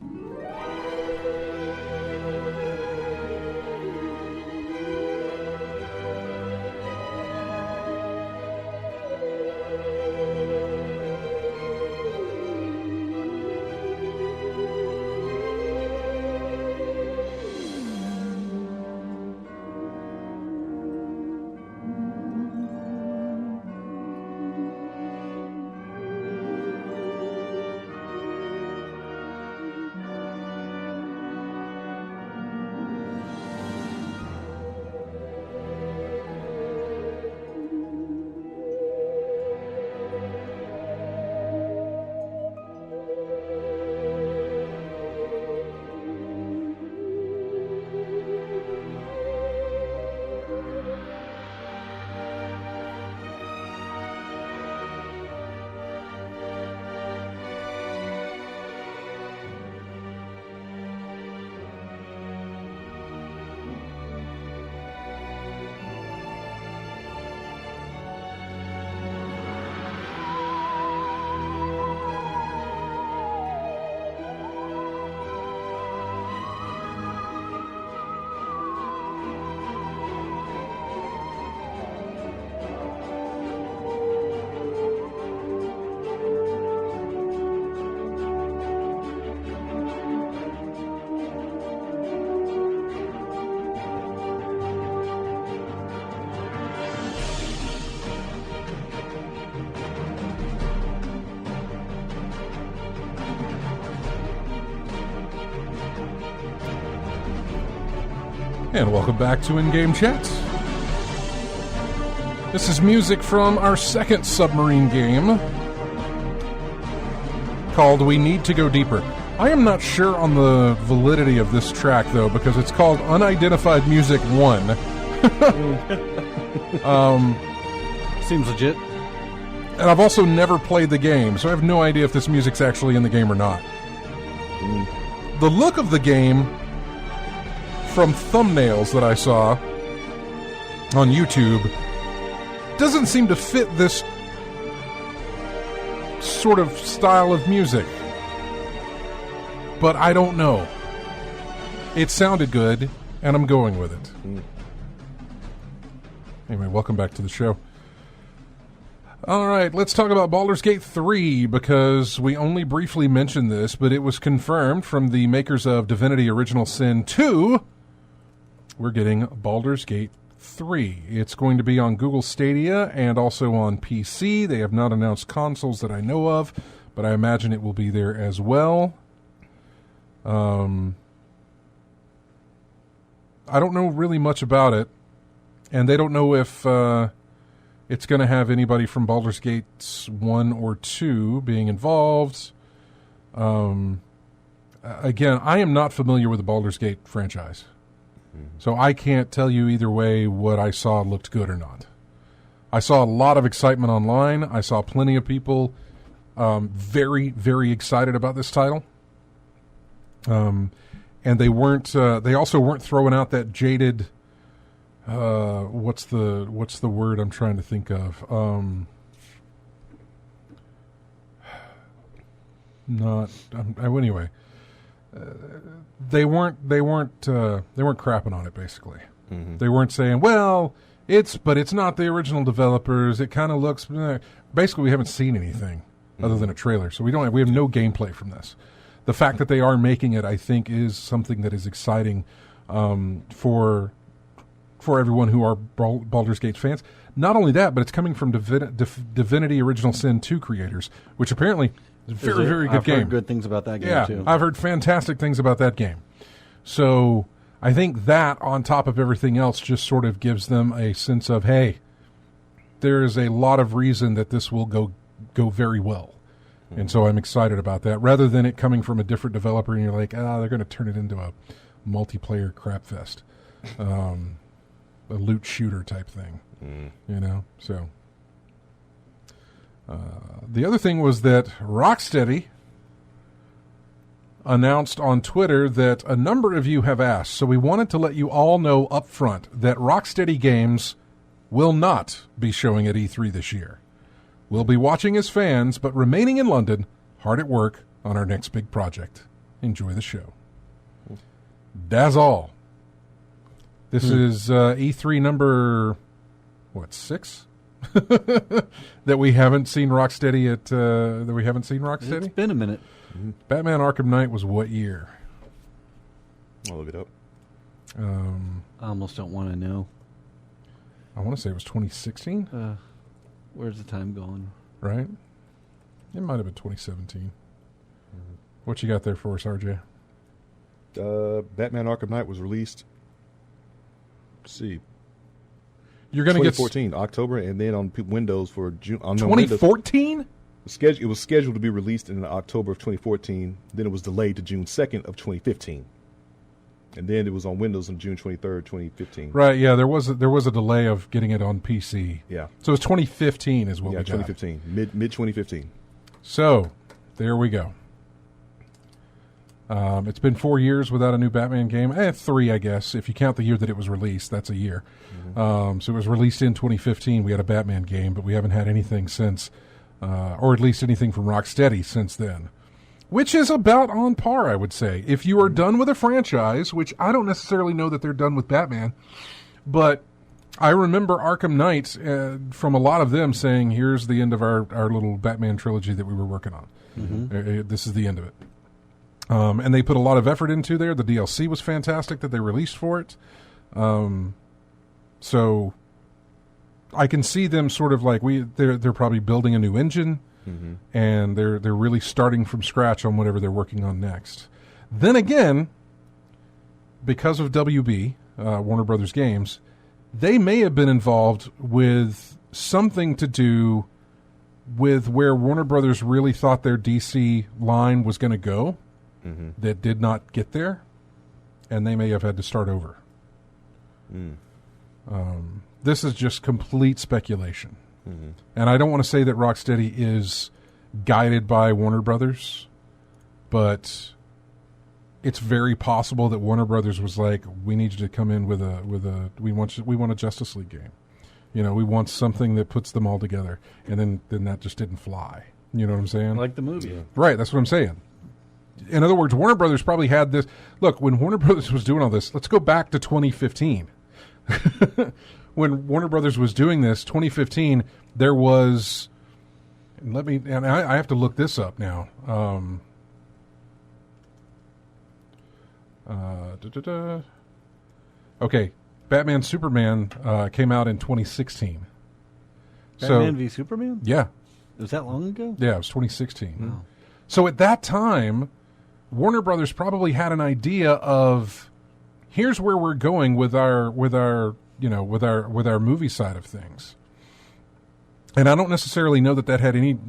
And welcome back to In-Game Chats. This is music from our second submarine game called We Need to Go Deeper. I am not sure on the validity of this track, though, because it's called Unidentified Music 1. Seems legit. And I've also never played the game, so I have no idea if this music's actually in the game or not. The look of the game, from thumbnails that I saw on YouTube, doesn't seem to fit this sort of style of music. But I don't know. It sounded good, and I'm going with it. Anyway, welcome back to the show. All right, let's talk about Baldur's Gate 3, because we only briefly mentioned this, but it was confirmed from the makers of Divinity Original Sin 2. We're getting Baldur's Gate 3. It's going to be on Google Stadia and also on PC. They have not announced consoles that I know of, but I imagine it will be there as well. I don't know really much about it, and they don't know if it's going to have anybody from Baldur's Gate 1 or 2 being involved. Again, I am not familiar with the Baldur's Gate franchise, so I can't tell you either way what I saw looked good or not. I saw a lot of excitement online. I saw plenty of people very, very excited about this title. And they weren't. They also weren't throwing out that jaded. What's the word I'm trying to think of? Anyway, they weren't crapping on it. Basically, they weren't saying, "Well, it's not the original developers. It kind of looks." Basically, we haven't seen anything other than a trailer, so we have no gameplay from this. The fact that they are making it, I think, is something that is exciting for everyone who are Baldur's Gate fans. Not only that, but it's coming from Divinity Original Sin 2 creators, which apparently is a very, very good game. I've heard good things about that game, too. I've heard fantastic things about that game. So I think that, on top of everything else, just sort of gives them a sense of, hey, there is a lot of reason that this will go very well. And so I'm excited about that, rather than it coming from a different developer and you're like, they're going to turn it into a multiplayer crap fest, a loot shooter type thing, So the other thing was that Rocksteady announced on Twitter that a number of you have asked, so we wanted to let you all know up front that Rocksteady Games will not be showing at E3 this year. We'll be watching as fans, but remaining in London, hard at work on our next big project. Enjoy the show. That's all. This is E3 number, 6? that we haven't seen Rocksteady at. It's been a minute. Batman Arkham Knight was what year? I'll look it up. I almost don't want to know. I want to say it was 2016. Where's the time going? Right? It might have been 2017. What you got there for us, RJ? Batman Arkham Knight was released. Let's see. You're going to get 2014 October, and then on Windows for June. 2014? It was scheduled to be released in October of 2014. Then it was delayed to June 2nd of 2015. And then it was on Windows on June 23rd, 2015. Right, yeah, there was a delay of getting it on PC. Yeah. So it was 2015 is what we got. 2015. Mid 2015. So, there we go. It's been 4 years without a new Batman game. 3, I guess, if you count the year that it was released. That's a year. So it was released in 2015. We had a Batman game, but we haven't had anything since, or at least anything from Rocksteady since then. Which is about on par, I would say. If you are done with a franchise, which I don't necessarily know that they're done with Batman, but I remember Arkham Knight from a lot of them saying, here's the end of our little Batman trilogy that we were working on. This is the end of it. And they put a lot of effort into there. The DLC was fantastic that they released for it. So I can see them sort of like they're probably building a new engine. And they're really starting from scratch on whatever they're working on next. Then again, because of WB, Warner Brothers Games, they may have been involved with something to do with where Warner Brothers really thought their DC line was going to go that did not get there, and they may have had to start over. This is just complete speculation. And I don't want to say that Rocksteady is guided by Warner Brothers, but it's very possible that Warner Brothers was like, "We need you to come in with a we want a Justice League game. We want something that puts them all together." And then that just didn't fly. You know what I'm saying? Like the movie. Yeah. Right, that's what I'm saying. In other words, Warner Brothers probably had this. Look, when Warner Brothers was doing all this, let's go back to 2015. When Warner Brothers was doing this, 2015, there was. And I have to look this up now. Okay, Batman Superman came out in 2016. Batman v Superman? Yeah. Was that long ago? Yeah, it was 2016. Wow. So at that time, Warner Brothers probably had an idea of here's where we're going with our movie side of things. And I don't necessarily know that had any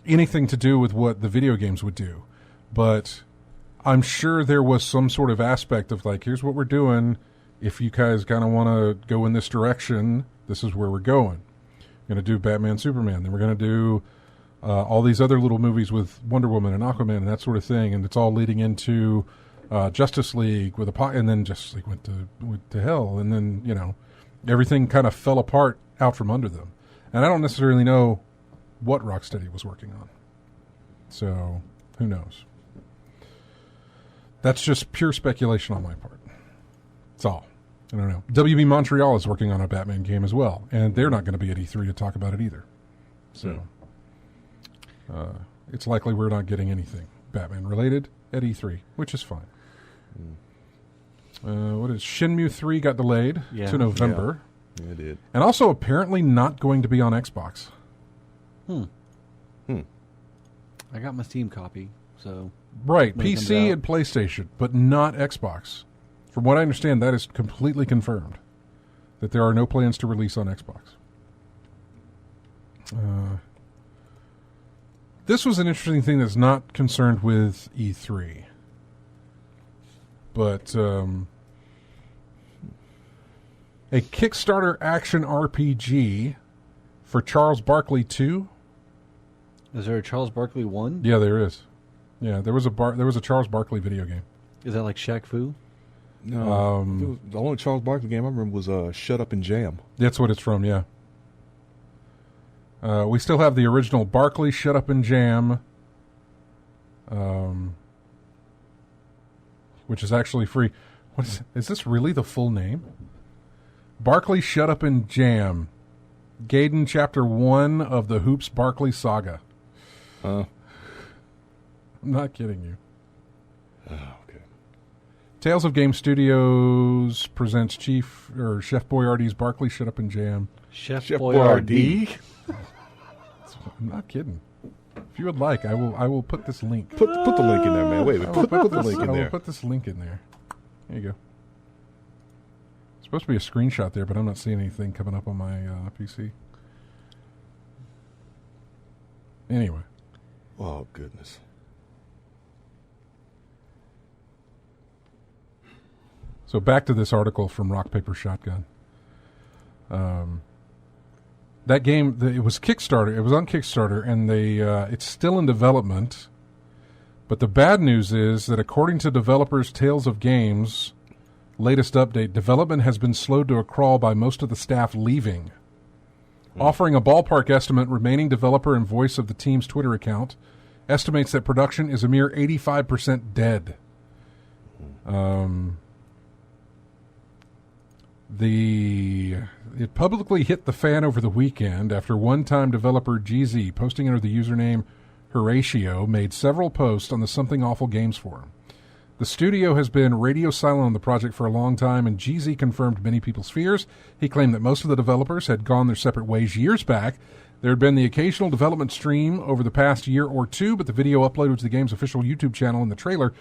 anything to do with what the video games would do, but I'm sure there was some sort of aspect of like, here's what we're doing. If you guys kind of want to go in this direction, this is where we're going. We're going to do Batman, Superman. Then we're going to do all these other little movies with Wonder Woman and Aquaman and that sort of thing. And it's all leading into Justice League and then Justice League went to hell. And then, everything kind of fell apart out from under them. And I don't necessarily know what Rocksteady was working on. So, who knows? That's just pure speculation on my part. That's all. I don't know. WB Montreal is working on a Batman game as well, and they're not going to be at E3 to talk about it either. So, it's likely we're not getting anything Batman-related at E3, which is fine. What is Shenmue 3 got delayed to November. Yeah, it did. And also apparently not going to be on Xbox. I got my Steam copy, so... Right, when it comes PC out. and PlayStation, but not Xbox. From what I understand, that is completely confirmed. That there are no plans to release on Xbox. This was an interesting thing that's not concerned with E3. But a Kickstarter action RPG for Charles Barkley 2. Is there a Charles Barkley 1? Yeah, there is. Yeah, there was a Charles Barkley video game. Is that like Shaq Fu? No, the only Charles Barkley game I remember was Shut Up and Jam. That's what it's from, yeah. We still have the original Barkley Shut Up and Jam, which is actually free. What is this really the full name? Barkley Shut Up and Jam, Gaiden Chapter 1 of the Hoops Barkley Saga. I'm not kidding you. Oh, okay. Tales of Game Studios presents Chef Boyardee's Barkley Shut Up and Jam. Chef Boyardee? I'm not kidding. If you would like, I will put this link. Put the link in there, man. Wait, put the link in I will there. put this link in there. There you go. It's supposed to be a screenshot there, but I'm not seeing anything coming up on my PC. Anyway. Oh, goodness. So back to this article from Rock Paper Shotgun. That game, it was Kickstarter. It was on Kickstarter, and it's still in development. But the bad news is that according to developers Tales of Games' latest update, development has been slowed to a crawl by most of the staff leaving. Offering a ballpark estimate, remaining developer and voice of the team's Twitter account estimates that production is a mere 85% dead. It publicly hit the fan over the weekend after one-time developer GZ, posting under the username Horatio, made several posts on the Something Awful Games forum. The studio has been radio silent on the project for a long time, and GZ confirmed many people's fears. He claimed that most of the developers had gone their separate ways years back. There had been the occasional development stream over the past year or two, but the video uploaded to the game's official YouTube channel in the trailer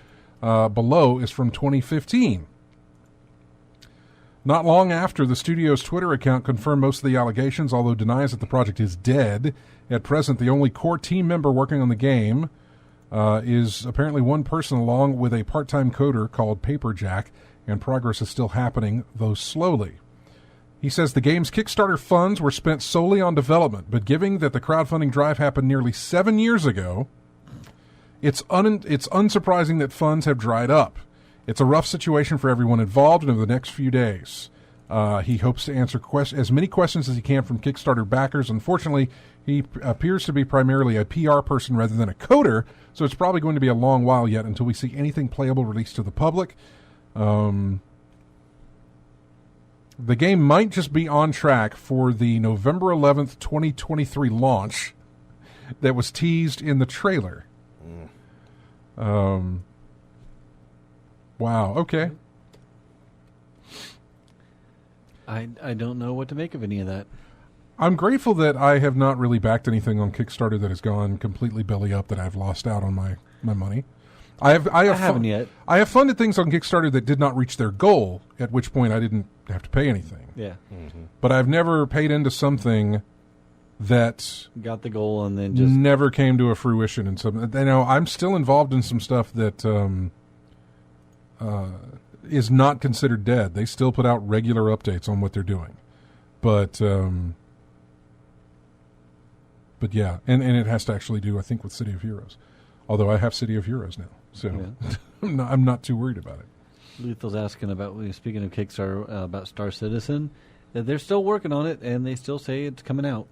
below is from 2015. Not long after, the studio's Twitter account confirmed most of the allegations, although denies that the project is dead. At present, the only core team member working on the game is apparently one person along with a part-time coder called Paperjack, and progress is still happening, though slowly. He says the game's Kickstarter funds were spent solely on development, but given that the crowdfunding drive happened nearly 7 years ago, it's unsurprising that funds have dried up. It's a rough situation for everyone involved, and over the next few days, he hopes to answer as many questions as he can from Kickstarter backers. Unfortunately, he appears to be primarily a PR person rather than a coder, so it's probably going to be a long while yet until we see anything playable released to the public. The game might just be on track for the November 11th, 2023 launch that was teased in the trailer. Wow, okay. I don't know what to make of any of that. I'm grateful that I have not really backed anything on Kickstarter that has gone completely belly up, that I've lost out on my money. I haven't yet. I have funded things on Kickstarter that did not reach their goal, at which point I didn't have to pay anything. Yeah. Mm-hmm. But I've never paid into something that got the goal and then just never came to a fruition. And some, I'm still involved in some stuff that is not considered dead. They still put out regular updates on what they're doing, but yeah, and it has to actually do, I think, with City of Heroes. Although I have City of Heroes now, so yeah. I'm not too worried about it. Lethal's asking about, speaking of Kickstarter, about Star Citizen. They're still working on it, and they still say it's coming out.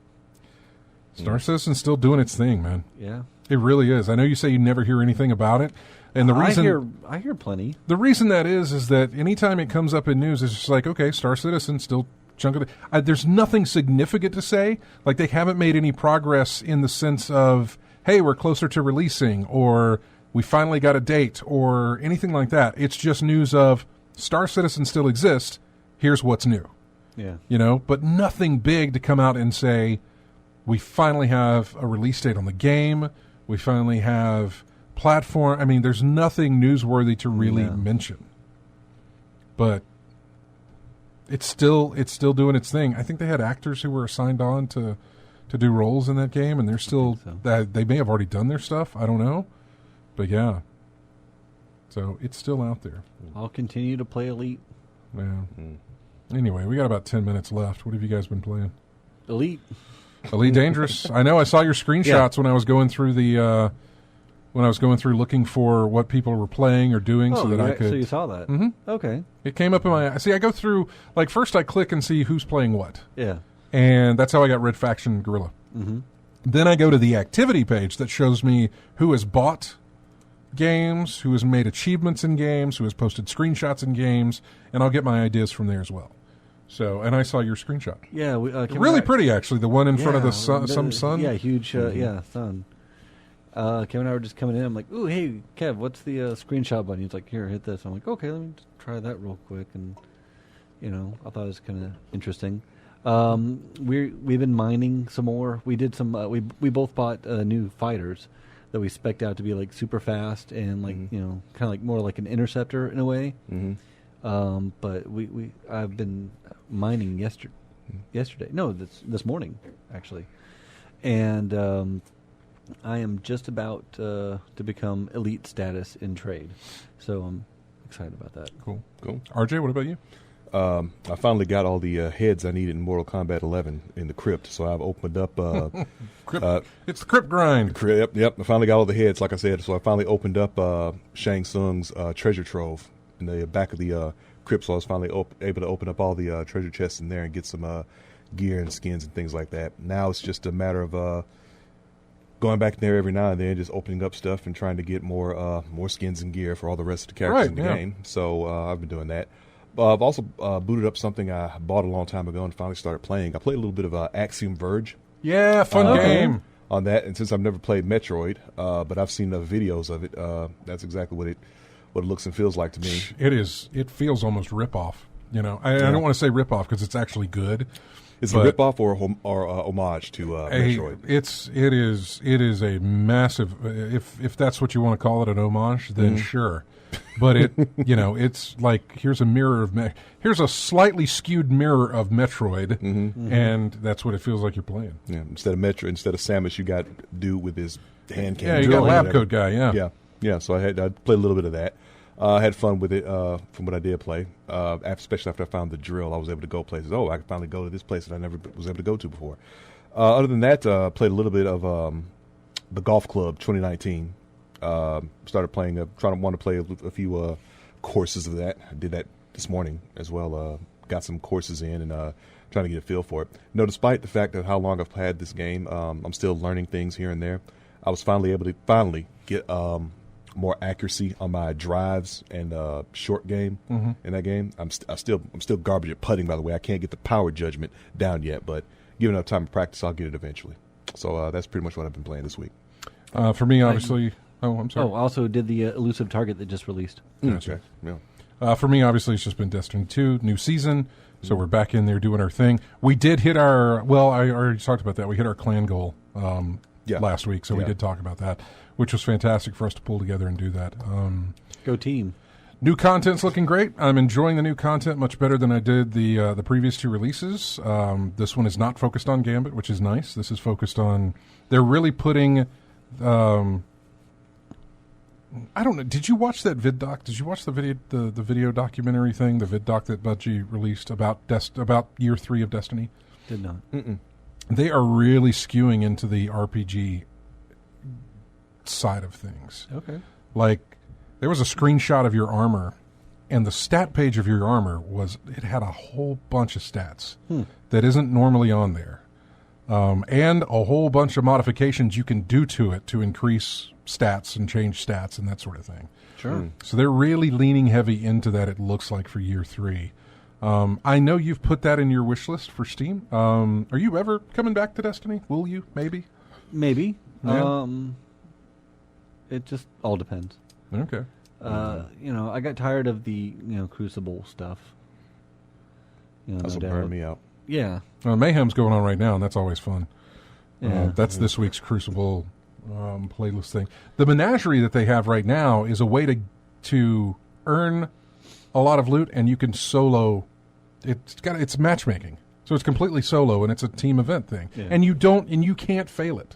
Star Citizen's still doing its thing, man. Yeah. It really is. I know you say you never hear anything about it, and the reason I hear plenty. The reason that is that anytime it comes up in news, it's just like, okay, Star Citizen still chunk of it. There's nothing significant to say. Like, they haven't made any progress in the sense of, hey, we're closer to releasing, or we finally got a date, or anything like that. It's just news of Star Citizen still exists. Here's what's new. Yeah. But nothing big to come out and say, we finally have a release date on the game. We finally have platform. I mean, there's nothing newsworthy to really mention. But it's still doing its thing. I think they had actors who were signed on to do roles in that game, and they're still they may have already done their stuff. I don't know, but yeah. So it's still out there. I'll continue to play Elite. Yeah. Anyway, we got about 10 minutes left. What have you guys been playing? Elite Dangerous. I know. I saw your screenshots when I was going through looking for what people were playing or doing, so that I could. So you saw that? Mm-hmm. Okay. It came up in my. See, I go through, like, first I click and see who's playing what. Yeah. And that's how I got Red Faction Guerrilla. Mm-hmm. Then I go to the activity page that shows me who has bought games, who has made achievements in games, who has posted screenshots in games, and I'll get my ideas from there as well. So, and I saw your screenshot. Yeah, really pretty, actually. The one in front of the sun, some sun. Yeah, huge. Sun. Kevin and I were just coming in. I'm like, "Ooh, hey, Kev, what's the screenshot button?" He's like, "Here, hit this." I'm like, "Okay, let me just try that real quick." And I thought it was kind of interesting. We've been mining some more. We did some. We both bought new fighters that we spec'd out to be like super fast and like kind of like more like an interceptor in a way. Mm-hmm. But I've been mining yesterday. No, this morning actually, and I am just about to become elite status in trade, so I'm excited about that. Cool. RJ, what about you? I finally got all the heads I needed in Mortal Kombat 11 in the crypt, so I've opened up. It's the crypt grind. Yep. I finally got all the heads, like I said. So I finally opened up Shang Tsung's treasure trove in the back of the crypt. So I was finally able to open up all the treasure chests in there and get some gear and skins and things like that. Now it's just a matter of going back in there every now and then, just opening up stuff and trying to get more skins and gear for all the rest of the characters in the game. So I've been doing that. I've also booted up something I bought a long time ago and finally started playing. I played a little bit of Axiom Verge. Yeah, fun game. On that, and since I've never played Metroid, but I've seen the videos of it, that's exactly what it looks and feels like to me. It feels almost rip-off. I don't want to say rip-off because it's actually good. It's a rip-off or homage to Metroid. It is a massive. If that's what you want to call it, an homage, then sure. But it's like here's a slightly skewed mirror of Metroid, and that's what it feels like you're playing. Yeah, instead of Samus, you got dude with his hand cannon. Yeah, you got lab coat guy. Yeah. So I played a little bit of that. I had fun with it from what I did play. Especially after I found the drill, I was able to go places. Oh, I could finally go to this place that I never was able to go to before. Other than that, played a little bit of the Golf Club 2019. Started playing, want to play a few courses of that. I did that this morning as well. Got some courses in and trying to get a feel for it. No, despite the fact of how long I've had this game, I'm still learning things here and there. I was finally able to get more accuracy on my drives and short game in that game. I'm still garbage at putting, by the way. I can't get the power judgment down yet, but given enough time to practice, I'll get it eventually. So that's pretty much what I've been playing this week. For me, obviously... I'm sorry. Oh, also did the elusive target that just released. Okay. Yeah. For me, obviously, it's just been Destiny 2, new season, so we're back in there doing our thing. We did hit our... Well, I already talked about that. We hit our clan goal last week, so we did talk about that, which was fantastic for us to pull together and do that. Go team. New content's looking great. I'm enjoying the new content much better than I did the previous two releases. This one is not focused on Gambit, which is nice. This is focused on... They're really putting... I don't know. Did you watch that vid doc? Did you watch the video documentary thing, the vid doc that Bungie released about year 3 of Destiny? Did not. They are really skewing into the RPG side of things. Okay. Like, there was a screenshot of your armor, and the stat page of your armor it had a whole bunch of stats that isn't normally on there. And a whole bunch of modifications you can do to it to increase stats and change stats and that sort of thing. Sure. So they're really leaning heavy into that, it looks like, for year 3. I know you've put that in your wish list for Steam. Are you ever coming back to Destiny? Will you? Maybe? Maybe. Yeah. It just all depends. Okay. I got tired of the Crucible stuff. That's what burned me out. Yeah. Mayhem's going on right now, and that's always fun. Yeah. That's this week's Crucible playlist thing. The menagerie that they have right now is a way to earn a lot of loot, and you can solo. It's matchmaking, so it's completely solo, and it's a team event thing. Yeah. And you can't fail it.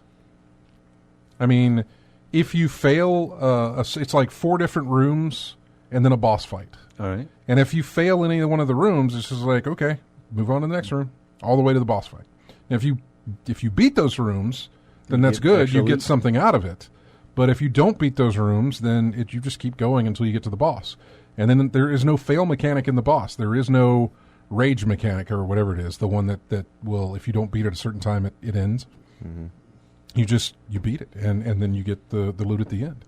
I mean, if you fail, it's like 4 different rooms and then a boss fight. All right. And if you fail any one of the rooms, it's just like, okay, move on to the next room, all the way to the boss fight. And if you beat those rooms, then that's good. You get something out of it. But if you don't beat those rooms, then you just keep going until you get to the boss. And then there is no fail mechanic in the boss. There is no rage mechanic or whatever it is, the one that will, if you don't beat it at a certain time, it ends. Mm-hmm. You beat it, and then you get the loot at the end.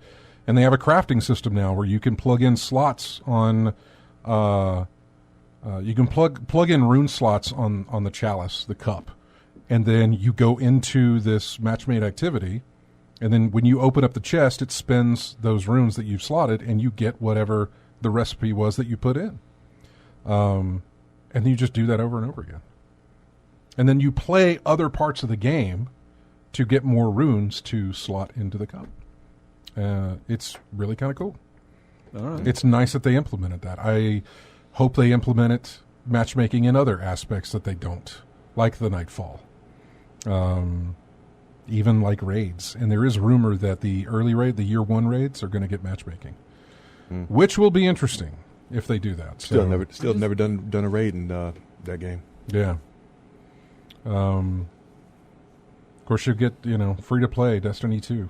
And they have a crafting system now where you can plug in slots on... you can plug in rune slots on the chalice, the cup, and then you go into this match-made activity, and then when you open up the chest, it spins those runes that you've slotted, and you get whatever the recipe was that you put in. And then you just do that over and over again. And then you play other parts of the game to get more runes to slot into the cup. It's really kind of cool. All right. It's nice that they implemented that. I hope they implement it matchmaking in other aspects that they don't, like the Nightfall, even like raids. And there is rumor that the early raid, the year 1 raids, are going to get matchmaking, which will be interesting if they do that. Still never done a raid in that game. Yeah. Of course, you'll get free to play Destiny 2,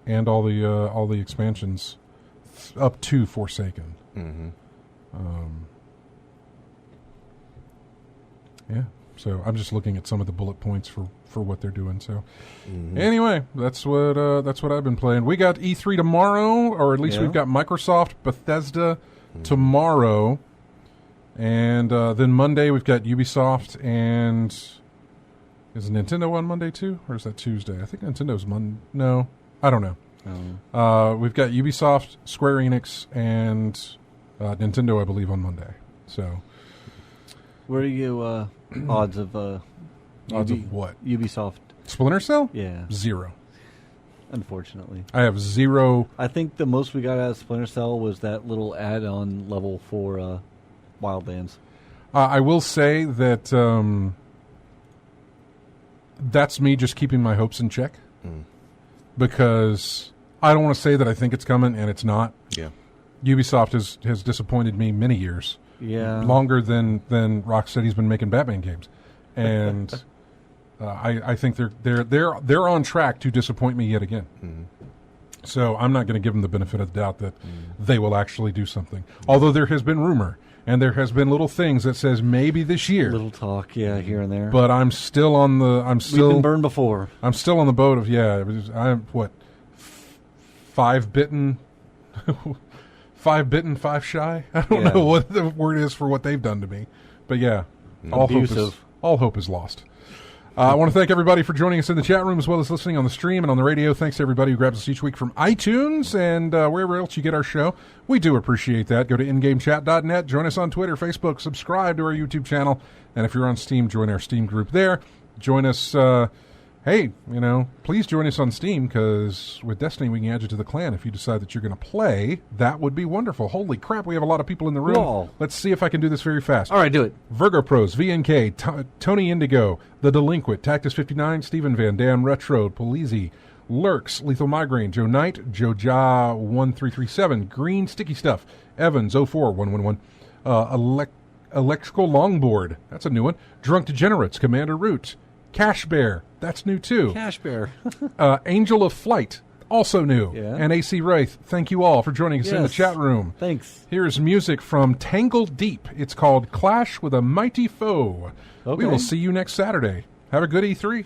and all the expansions up to Forsaken. Mm-hmm. Yeah, so I'm just looking at some of the bullet points for what they're doing. So anyway, that's what I've been playing. We got E3 tomorrow, or at least we've got Microsoft, Bethesda tomorrow, and then Monday we've got Ubisoft, and is Nintendo on Monday too, or is that Tuesday? I think Nintendo's Monday. No, I don't know. We've got Ubisoft, Square Enix, and Nintendo, I believe, on Monday. So, where are you odds of odds of what? Ubisoft Splinter Cell? Yeah, 0. Unfortunately, I have 0. I think the most we got out of Splinter Cell was that little add-on level for Wildlands. I will say that that's me just keeping my hopes in check, because I don't want to say that I think it's coming and it's not. Yeah. Ubisoft has disappointed me many years. Yeah. Longer than Rocksteady's been making Batman games, and I think they're on track to disappoint me yet again. Mm-hmm. So I'm not going to give them the benefit of the doubt that they will actually do something. Although there has been rumor and there has been little things that says maybe this year. Little talk, yeah, here and there. But I'm still on the. We've been burned before. I'm still on the boat of I'm what 5 bitten. 5 bitten, 5 shy. I don't know what the word is for what they've done to me, but yeah, all hope is lost. I want to thank everybody for joining us in the chat room as well as listening on the stream and on the radio. Thanks to everybody who grabs us each week from iTunes and wherever else you get our show. We do appreciate that. Go to ingamechat.net. Join us on Twitter, Facebook. Subscribe to our YouTube channel. And if you're on Steam, join our Steam group there. Join us. Please join us on Steam because with Destiny, we can add you to the clan. If you decide that you're going to play, that would be wonderful. Holy crap, we have a lot of people in the room. Whoa. Let's see if I can do this very fast. All right, do it. Virgo Pros, VNK, Tony Indigo, The Delinquent, Tactus59, Stephen Van Dam, Retro, Polizzi, Lurks, Lethal Migraine, Joe Knight, Joja1337, Green Sticky Stuff, Evans, 04111, Electrical Longboard, that's a new one, Drunk Degenerates, Commander Root, Cash Bear, that's new too. Cash Bear. Angel of Flight, also new. Yeah. And AC Wraith, thank you all for joining us in the chat room. Thanks. Here's music from Tangle Deep. It's called Clash with a Mighty Foe. Okay. We will see you next Saturday. Have a good E3.